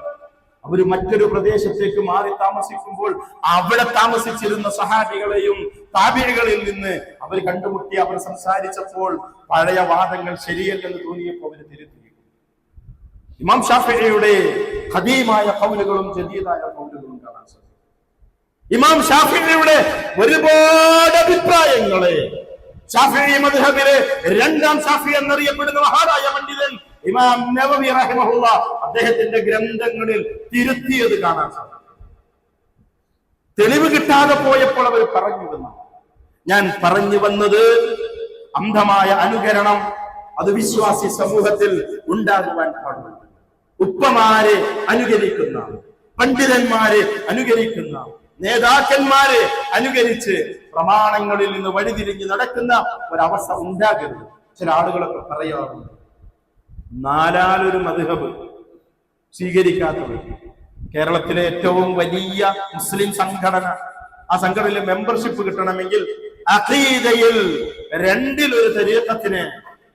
അവർ മറ്റൊരു പ്രദേശത്തേക്ക് മാറി താമസിക്കുമ്പോൾ അവിടെ താമസിച്ചിരുന്ന സഹാബികളെയും താബിഈകളിൽ നിന്ന് അവർ കണ്ടുമുട്ടി അവർ സംസാരിച്ചപ്പോൾ പഴയ വാദങ്ങൾ ശരിയല്ലെന്ന് തോന്നിയപ്പോൾ അവർ തിരുത്തി. ഇമാം ഷാഫിഈയുടെ ഖദീമായ ഖൗലുകളും ജദീദായ ഖൗലുകളും കാണാൻ സാധിക്കും. ഇമാം ഷാഫിഈയുടെ ഒരുപാട് അഭിപ്രായങ്ങളെ ഷാഫിഈ മദ്ഹബിലെ 2ാം ഷാഫി എന്നറിയപ്പെടുന്ന മഹാനായ പണ്ഡിതൻ ഇമാം നവവി റഹിമഹുല്ലാഹ് അദ്ദേഹത്തിന്റെ ഗ്രന്ഥങ്ങളിൽ തിരുത്തിയത് കാണാൻ സാധിക്കും. തെളിവ് കിട്ടാതെ പോയപ്പോൾ അവർ പറഞ്ഞു വന്നു. ഞാൻ പറഞ്ഞു വന്നത്, അന്ധമായ അനുകരണം അത് വിശ്വാസി സമൂഹത്തിൽ ഉണ്ടാകുവാൻ പാടില്ല. ഉപ്പമാരെ അനുകരിക്കുന്ന, പണ്ഡിതന്മാരെ അനുകരിക്കുന്ന, നേതാക്കന്മാരെ അനുകരിച്ച് പ്രമാണങ്ങളിൽ നിന്ന് വഴിതിരിഞ്ഞ് നടക്കുന്ന ഒരവസ്ഥ ഉണ്ടാകരുത്. ചില ആളുകളൊക്കെ പറയാറുണ്ട്, 4 മദ്ഹബ് സ്വീകരിക്കാത്തവർ. കേരളത്തിലെ ഏറ്റവും വലിയ മുസ്ലിം സംഘടന, ആ സംഘടനയിലെ മെമ്പർഷിപ്പ് കിട്ടണമെങ്കിൽ അഖീദയിൽ 2 തരീഖത്തിനെ,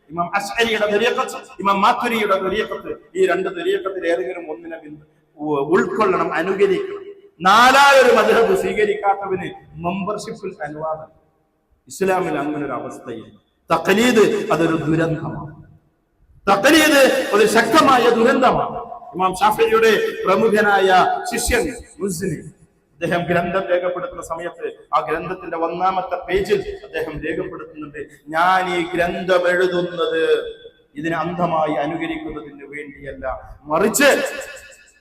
ഇമാം അശ്അരിയുടെ തരീഖത്ത്, ഇമാം മാതുരിയുടെ തരീഖത്ത്, ഈ 2 തരീഖത്തിൽ ഏതെങ്കിലും ഒന്നിനെ ഉൾക്കൊള്ളണം, അനുകരിക്കണം. 4 മദ്ഹബ് സ്വീകരിക്കാത്തവന് മെമ്പർഷിപ്പിൽ അനുവാദം. ഇസ്ലാമിൽ അങ്ങനെ ഒരു അവസ്ഥയില്ല. തഖ്ലീദ് അതൊരു ദുരന്തമാണ്. തഖ്ലീദ് ഒരു ശക്തമായ ദുരന്തമാണ്. ഇമാം ഷാഫിഈയുടെ പ്രമുഖനായ ശിഷ്യൻ മുസ്നി, അദ്ദേഹം ഗ്രന്ഥം രേഖപ്പെടുത്തുന്ന സമയത്ത് ആ ഗ്രന്ഥത്തിന്റെ 1ാമത്തെ പേജിൽ അദ്ദേഹം രേഖപ്പെടുത്തുന്നുണ്ട്, ഞാൻ ഈ ഗ്രന്ഥം എഴുതുന്നത് ഇതിനെ അന്ധമായി അനുകരിക്കുന്നതിന് വേണ്ടിയല്ല, മറിച്ച്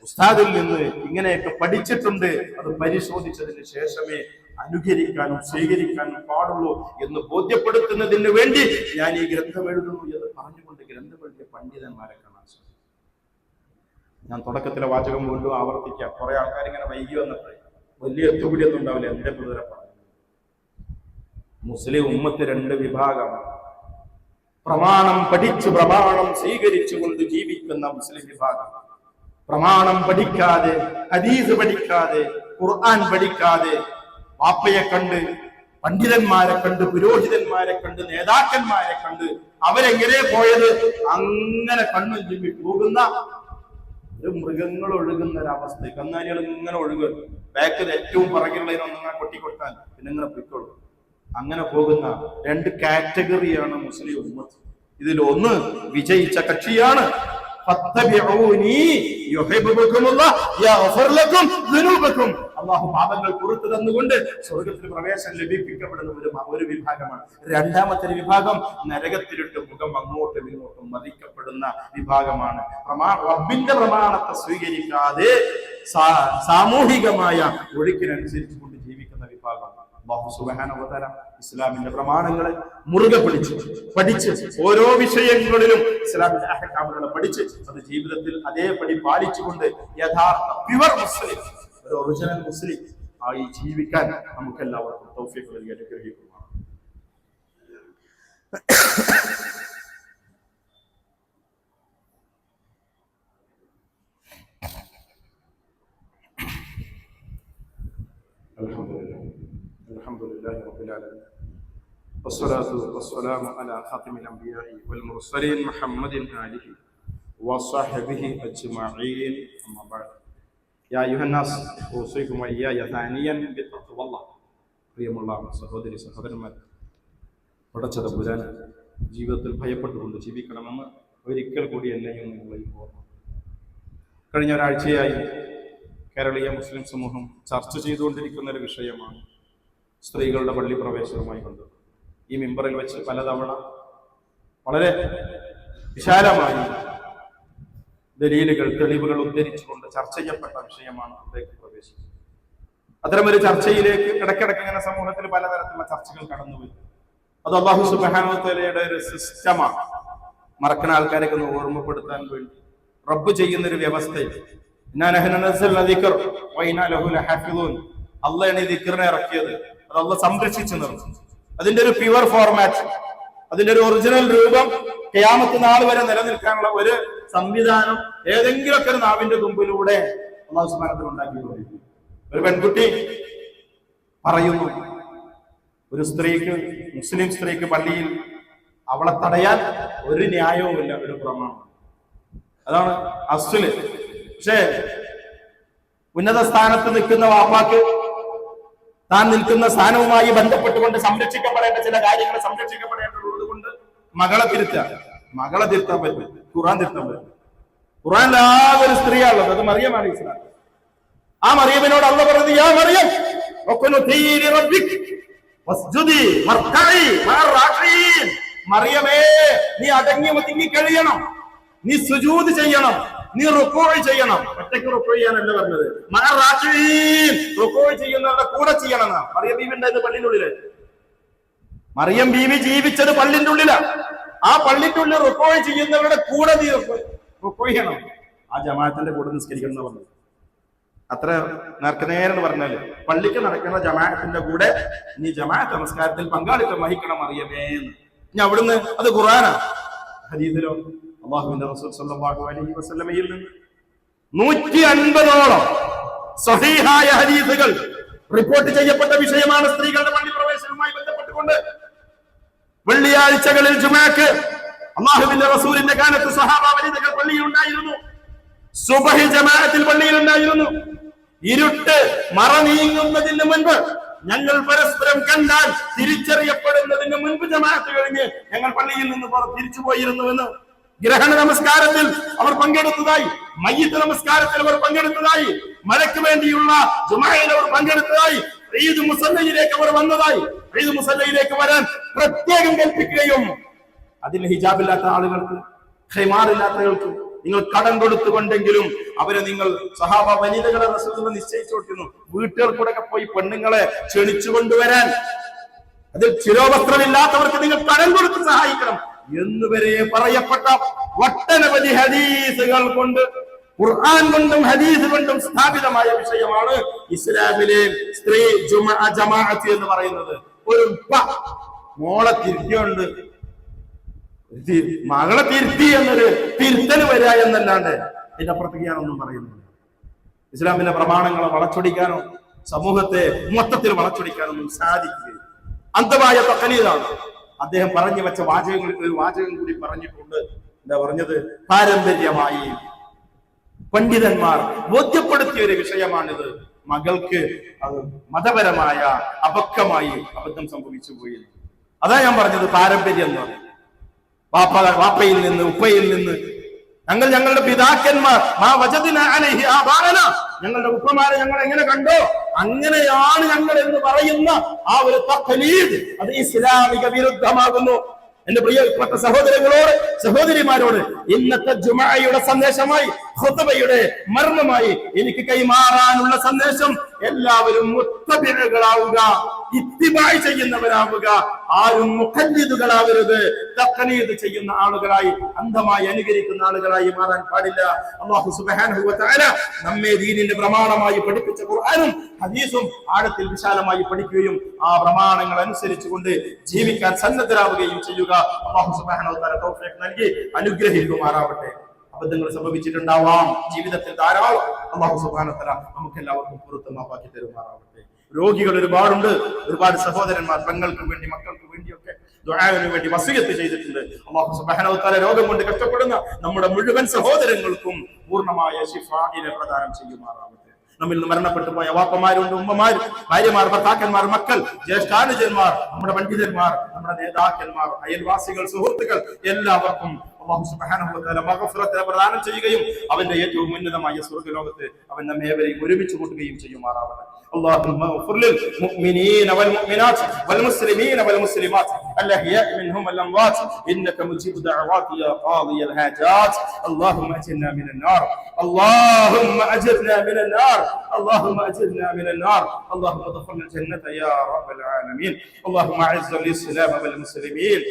ഉസ്താദിൽ നിന്ന് ഇങ്ങനെയൊക്കെ പഠിച്ചിട്ടുണ്ട്, അത് പരിശോധിച്ചതിന് ശേഷമേ അനുകരിക്കാനും സ്വീകരിക്കാനും പാടുള്ളൂ എന്ന് ബോധ്യപ്പെടുത്തുന്നതിന് വേണ്ടി ഞാൻ ഈ ഗ്രന്ഥം എഴുതുന്നു എന്ന് പറഞ്ഞുകൊണ്ട് ഗ്രന്ഥം എഴുതിയ പണ്ഡിതന്മാരെ കാണാൻ സാധിക്കും. ഞാൻ തുടക്കത്തിലെ വാചകം വീണ്ടും ആവർത്തിക്കാം. കുറെ ആൾക്കാർ ഇങ്ങനെ വൈകി വന്നപ്പോൾ വലിയ എത്തുപിടിയൊന്നും ഉണ്ടാവില്ല. എന്റെ കുതിരപ്പാണ്. മുസ്ലിം ഉമ്മത്ത് 2 വിഭാഗമാണ്. പ്രമാണം പഠിച്ച് പ്രമാണം സ്വീകരിച്ചുകൊണ്ട് ജീവിക്കുന്ന മുസ്ലിം വിഭാഗം, പ്രമാണം പഠിക്കാതെ, ഹദീസ് പഠിക്കാതെ, ഖുർആൻ പഠിക്കാതെ, വാപ്പയെ കണ്ട്, പണ്ഡിതന്മാരെ കണ്ട്, പുരോഹിതന്മാരെ കണ്ട്, നേതാക്കന്മാരെ കണ്ട് അവരെങ്ങനെ പോയത് അങ്ങനെ കണ്ണും ചിമ്മി പോകുന്ന ഒരു മൃഗങ്ങൾ ഒഴുകുന്ന ഒരവസ്ഥ. കന്നാലികൾ ഇങ്ങനെ ഒഴുകുക, ബാക്കിൽ ഏറ്റവും പുറകിലുള്ളതിനൊന്നിങ്ങനെ കൊട്ടിക്കൊടുത്താൽ പിന്നെ ഇങ്ങനെ പൊയ്ക്കൊള്ളും. അങ്ങനെ പോകുന്ന 2 കാറ്റഗറിയാണ് മുസ്ലിം ഉമ്മത്ത്. ഇതിൽ ഒന്ന് വിജയിച്ച കക്ഷിയാണ് അള്ളാഹു പാപങ്ങൾ പുറത്തു തന്നുകൊണ്ട് സ്വർഗത്തിൽ പ്രവേശനം ലഭിക്കപ്പെടുന്ന ഒരു വിഭാഗമാണ്. 2ാമത്തെ വിഭാഗം നരകത്തിലിട്ട് മുഖം അങ്ങോട്ടും ഇങ്ങോട്ടും മതിക്കപ്പെടുന്ന വിഭാഗമാണ്. റബ്ബിന്റെ പ്രമാണത്തെ സ്വീകരിക്കാതെ സാമൂഹികമായ ഒഴുക്കിനനുസരിച്ച് കൊണ്ട് ജീവിക്കുന്ന വിഭാഗം. അല്ലാഹു സുബ്ഹാനഹു വ തആല ഇസ്ലാമിന്റെ പ്രമാണങ്ങളെ മുറുകെ പഠിച്ച് ഓരോ വിഷയങ്ങളിലും ഇസ്ലാമിന്റെ അഹ്കാമുകളെ പഠിച്ച് അത് ജീവിതത്തിൽ അതേപടി പാലിച്ചുകൊണ്ട് യഥാർത്ഥ പ്യുവർ മുസ്ലിം, ഒരു ഒറിജിനൽ മുസ്ലിം ആയി ജീവിക്കാൻ നമുക്ക് എല്ലാവർക്കും തൗഫീഖ് നൽകി അനുഗ്രഹിക്കുമാറാകട്ടെ. الحمد لله അൽഹംദുലില്ലാഹി റബ്ബിൽ ആലമീൻ വസ്സലാത്തു വസ്സലാമു അലാ ഖാതിമിൽ അംബിയാഇ വൽ മുർസലീൻ മുഹമ്മദിൻ ആലിഹി വസ്വഹ്ബിഹി അജ്മഈൻ അമ്മാ ബഅദ് യാ അയ്യുഹന്നാസ് ഊസീകും വഇയ്യായ സാനിയൻ ബിത്തഖ്വല്ലാഹ്. പ്രിയമുള്ള സഹോദരി സഹോദരന്മാർ, പടച്ചതമ്പുരാൻ ജീവിതത്തിൽ ഭയപ്പെട്ടുകൊണ്ട് ജീവിക്കണമെന്ന് ഒരിക്കൽ കൂടി എന്നെയും നിങ്ങളെയും ഓർമ്മ. കഴിഞ്ഞ ഒരാഴ്ചയായി കേരളീയ മുസ്ലിം സമൂഹം ചർച്ച ചെയ്തുകൊണ്ടിരിക്കുന്ന ഒരു വിഷയമാണ് സ്ത്രീകളുടെ പള്ളി പ്രവേശനവുമായി ബന്ധപ്പെട്ട്. ഈ മിമ്പറിൽ വെച്ച് പലതവണ വളരെ വിശാലമായി ദലീലുകൾ, തെളിവുകൾ ഉദ്ധരിച്ചുകൊണ്ട് ചർച്ച ചെയ്യപ്പെട്ട വിഷയമാണ് അതിലേക്ക് പ്രവേശിക്കുന്നത്. അത്തരമൊരു ചർച്ചയിലേക്ക് ഇടയ്ക്കിടയ്ക്ക് ഇങ്ങനെ സമൂഹത്തിൽ പലതരത്തിലുള്ള ചർച്ചകൾ കടന്നുവരും. അത് അല്ലാഹു സുബ്ഹാനഹു വ തആലയുടെ ഒരു സിസ്റ്റമാണ്. മറക്കുന്ന ആൾക്കാരെയൊക്കെ ഒന്ന് ഓർമ്മപ്പെടുത്താൻ വേണ്ടി റബ്ബ് ചെയ്യുന്നൊരു വ്യവസ്ഥയിൽ അള്ളയാണ് ഈ ദിക്റിനെ ഇറക്കിയത്. അത് അള്ളാഹ് സംരക്ഷിച്ചു നിർത്തും. അതിന്റെ ഒരു പ്യുവർ ഫോർമാറ്റ്, അതിന്റെ ഒരു ഒറിജിനൽ രൂപം ഖിയാമത്ത് നാൾ വരെ നിലനിൽക്കാനുള്ള ഒരു സംവിധാനം ഏതെങ്കിലുമൊക്കെ ഒരു നാവിന്റെ തുമ്പിലൂടെ അല്ലാഹു സുബ്ഹാനഹു വ തആല ഉണ്ടാക്കിക്കൊണ്ടിരിക്കും. ഒരു പെൺകുട്ടി പറയുന്നു, ഒരു സ്ത്രീക്ക്, മുസ്ലിം സ്ത്രീക്ക് പള്ളിയിൽ അവളെ തടയാൻ ഒരു ന്യായവുമില്ല, ഒരു പ്രമാണം. അതാണ് അസ്ല്. പക്ഷേ ഉന്നത സ്ഥാനത്ത് നിൽക്കുന്ന വാപ്പാക്ക് താൻ നിൽക്കുന്ന സ്ഥാനവുമായി ബന്ധപ്പെട്ടുകൊണ്ട് സംരക്ഷിക്കപ്പെടേണ്ട ചില കാര്യങ്ങൾ സംരക്ഷിക്കപ്പെടേണ്ടതുള്ളത് കൊണ്ട് മകളെ തിരുത്താൻ പറ്റും, ഖുർആൻ തിരുത്താൻ പറ്റും. ഖുർആനിൽ ആകെ ഒരു സ്ത്രീയാണുള്ളത്, അത് മറിയം അലൈഹിസ്സലാം. ആ മറിയമിനോട് അല്ലാഹു പറഞ്ഞു, യാ മറിയം മറിയമേ, നീ അടങ്ങി ഒതുങ്ങി കഴിയണം, നീ സുജൂദ് ചെയ്യണം, നീ റുക്കൂ ചെയ്യണം. ഒറ്റയ്ക്ക് റുക്കൂ ചെയ്യാനല്ല പറഞ്ഞത്, റുക്കൂ ചെയ്യുന്നവരുടെ കൂടെ ചെയ്യണം. മറിയം ബീവി ഉണ്ടായത് പള്ളിന്റെ ഉള്ളില്. മറിയം ബീവി ജീവിച്ചത് പള്ളിന്റെ ഉള്ളിലാണ്. ആ പള്ളിന്റെ ഉള്ളിൽ റുക്കൂ ചെയ്യുന്നവരുടെ കൂടെ നീ റുക്കൂ ചെയ്യണം. ആ ജമാഅത്തിന്റെ കൂടെ നിസ്കരിക്കണം എന്ന് പറഞ്ഞത്. അത്ര നേർക്കുനേരെന്ന് പറഞ്ഞാല് പള്ളിക്ക് നടക്കുന്ന ജമാഅത്തിന്റെ കൂടെ നീ ജമാഅത്ത് നമസ്കാരത്തിൽ പങ്കാളിത്തം വഹിക്കണം മറിയമേ എന്ന്. ഇനി അവിടുന്ന് അത് ഖുർആനാ. ഹദീസിലോ അല്ലാഹുവിന്റെ റസൂൽ സ്വല്ലല്ലാഹു അലൈഹി വസല്ലമയിൽ നിന്ന് 150ഓളം സ്വഹീഹായ ഹദീസുകൾ റിപ്പോർട്ട് ചെയ്യപ്പെട്ട വിഷയമാണ് സ്ത്രീകളുടെ പള്ളി പ്രവേശനവുമായി ബന്ധപ്പെട്ടുകൊണ്ട്. വെള്ളിയാഴ്ചകളിൽ ജുമാക്ക് അല്ലാഹുവിന്റെ റസൂലിന്റെ കാലത്ത് സ്വഹാബ വനിതകൾ പള്ളിയിൽ ഉണ്ടായിരുന്നു. സുബഹി ജമാഅത്തിൽ പള്ളിയിൽ ഉണ്ടായിരുന്നു. ഇരുട്ട് മറ നീങ്ങുന്നതിന് മുൻപ്, ഞങ്ങൾ പരസ്പരം കണ്ടാൽ തിരിച്ചറിയപ്പെടുന്നതിന് മുൻപ് ജമാഅത്ത് കഴിഞ്ഞ് ഞങ്ങൾ പള്ളിയിൽ നിന്ന് തിരിച്ചു പോയിരുന്നുവെന്ന്. ഗ്രഹണ നമസ്കാരത്തിൽ അവർ പങ്കെടുത്തതായി, മയ്യിത്ത് നമസ്കാരത്തിൽ അവർ പങ്കെടുത്തതായി, മലക്ക് വേണ്ടിയുള്ള ജുമഅയിൽ അവർ പങ്കെടുത്തതായി, ഈദ് മുസല്ലയിലേക്ക് അവർ വന്നതായി, ഈദ് മുസല്ലയിലേക്ക് വരാൻ പ്രത്യേകം കൽപ്പിക്കുകയും അതിൽ ഹിജാബില്ലാത്ത ആളുകൾക്ക്, ഖൈമാറില്ലാത്തവർക്ക് നിങ്ങൾ കടം കൊടുത്തുകൊണ്ടെങ്കിലും അവരെ നിങ്ങൾ സഹാബ വനിതകളെ റസൂൽ നിശ്ചയിച്ചുകൊണ്ടിരുന്നു. വീട്ടുകൾ കൂടെ പോയി പെണ്ണുങ്ങളെ ക്ഷണിച്ചു കൊണ്ടുവരാൻ, അതിൽ ശിരോവസ്ത്രമില്ലാത്തവർക്ക് നിങ്ങൾ കടം കൊടുത്ത് സഹായിക്കണം എന്നുവരെ പറയപ്പെട്ട ഒട്ടനവധി ഹദീസുകൾ കൊണ്ട്, ഖുർആൻ കൊണ്ടും ഹദീസ് കൊണ്ടും സ്ഥാപിതമായ വിഷയമാണ് ഇസ്ലാമിലെ സ്ത്രീ ജമാഅത്ത് എന്ന് പറയുന്നത്. ഒരു മോളെ തിരിച്ചുകൊണ്ട് മകളെ തിരുത്തി എന്നൊരു തിരുത്തൽ വരിക എന്നല്ലാണ്ട് ഇതിന്റെ അപ്പുറത്തേക്ക് ഞാനൊന്നും പറയുന്നില്ല. ഇസ്ലാമിന്റെ പ്രമാണങ്ങളെ വളച്ചൊടിക്കാനോ സമൂഹത്തെ മൊത്തത്തിൽ വളച്ചൊടിക്കാനൊന്നും സാധിക്കുകയില്ല. അന്ധമായ തഖലീദാണ്. അദ്ദേഹം പറഞ്ഞു വെച്ച ഒരു വാചകം കൂടി പറഞ്ഞിട്ടുണ്ട്. എന്താ പറഞ്ഞത്? പാരമ്പര്യമായി പണ്ഡിതന്മാർ ബോധ്യപ്പെടുത്തിയ ഒരു വിഷയമാണിത്. മകൾക്ക് അത് മതപരമായ അബദ്ധമായി അബദ്ധം സംഭവിച്ചു പോയി. അതാ ഞാൻ പറഞ്ഞത് പാരമ്പര്യം എന്ന് പറയുന്നത്. വാപ്പയിൽ നിന്ന്, ഉപ്പയിൽ നിന്ന്, ഞങ്ങളുടെ പിതാക്കന്മാർ ഞങ്ങളുടെ ഉപ്പമാരെ ഞങ്ങൾ എങ്ങനെ കണ്ടോ അങ്ങനെയാണ് ഞങ്ങൾ എന്ന് പറയുന്ന ആ ഒരു തഖ്ലീദ്, അത് ഇസ്ലാമിക വിരുദ്ധമാകുന്നു. എന്റെ പ്രിയപ്പെട്ട സഹോദരങ്ങളോട്, സഹോദരിമാരോട്, ഇന്നത്തെ ജുമഅയുടെ സന്ദേശമായി, ഖുതുബയുടെ മർമ്മമായി എനിക്ക് കൈമാറാനുള്ള സന്ദേശം, എല്ലാവരും മുത്തബിഉകളാവുക, ഇത്തിബാഅ് ചെയ്യുന്നവരാവുക. ആരും മുഖല്ലിദുകളാവരുത്. തഖ്ലീദ് ചെയ്യുന്ന ആളുകളായി, അന്ധമായി അനുകരിക്കുന്ന ആളുകളായി മാറാൻ പാടില്ല. അല്ലാഹു സുബ്ഹാനഹു വ തആല നമ്മെ ദീനിന്റെ പ്രമാണമായി പഠിപ്പിച്ച ഖുർആനും ഹദീസും ആഴത്തിൽ വിശാലമായി പഠിക്കുകയും ആ പ്രമാണങ്ങൾ അനുസരിച്ചുകൊണ്ട് ജീവിക്കാൻ സന്നദ്ധരാവുകയും ചെയ്യുക. അല്ലാഹു സുബ്ഹാനഹു വ തആല തൗഫീഖ് നൽകി അനുഗ്രഹിക്കുമാറാവട്ടെ. അബദ്ധങ്ങൾ സംഭവിച്ചിട്ടുണ്ടാവാം ജീവിതത്തിൽ ധാരാളം. അല്ലാഹു സുബ്ഹാനഹു വ തആല നമുക്ക് എല്ലാവർക്കും പുറത്ത് മാപ്പാക്കി തരുമാറാവട്ടെ. രോഗികൾ ഒരുപാടുണ്ട്. ഒരുപാട് സഹോദരന്മാർ പെങ്ങൾക്ക് വേണ്ടി മക്കൾക്ക് വേണ്ടിയൊക്കെ ദുആവിന് വേണ്ടി വസിയത്ത് ചെയ്തിട്ടുണ്ട്. അല്ലാഹു സുബ്ഹാനഹു വ തആല രോഗം കൊണ്ട് കഷ്ടപ്പെടുന്ന നമ്മുടെ മുഴുവൻ സഹോദരങ്ങൾക്കും പൂർണ്ണമായ ശിഫാഇനെ പ്രദാനം ചെയ്യുമാറാവട്ടെ. നമ്മിൽ നിന്ന് മരണപ്പെട്ടു പോയ വാപ്പമാരുണ്ട്, ഉമ്മമാർ, ഭാര്യമാർ, ഭർത്താക്കന്മാർ, മക്കൾ, ജ്യേഷ്ഠാനുജന്മാർ, നമ്മുടെ പണ്ഡിതന്മാർ, നമ്മുടെ നേതാക്കന്മാർ, അയൽവാസികൾ, സുഹൃത്തുക്കൾ എല്ലാവർക്കും അല്ലാഹു സുബ്ഹാനഹു വ തആല മഗ്ഫിറത്ത് പ്രദാനം ചെയ്യുകയും അവന്റെ ഏറ്റവും ഉന്നതമായ സ്വർഗ്ഗലോകത്ത് അവൻ നമ്മെ ഏവരെയും ഒരുമിച്ച് കൂട്ടുകയും ചെയ്യുമാറാവട്ടെ. اللهم اغفر للمؤمنين والمؤمنات والمسلمين والمسلمات الأحياء منهم والأموات إنك مجيب دعوات يا قاضي الحاجات. اللهم أجرنا من النار، اللهم أجرنا من النار، اللهم أجرنا من النار، اللهم ادخلنا الجنة يا رب العالمين. اللهم أعز الإسلام والمسلمين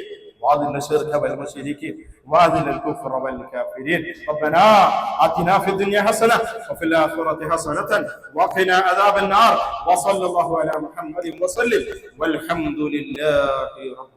وأذل الشرك والمشركين وأذل الكفر والكافرين. ربنا آتنا في الدنيا حسنة وفي الآخرة حسنة وقنا عذاب النار. وصلى الله على محمد وسلم والحمد لله رب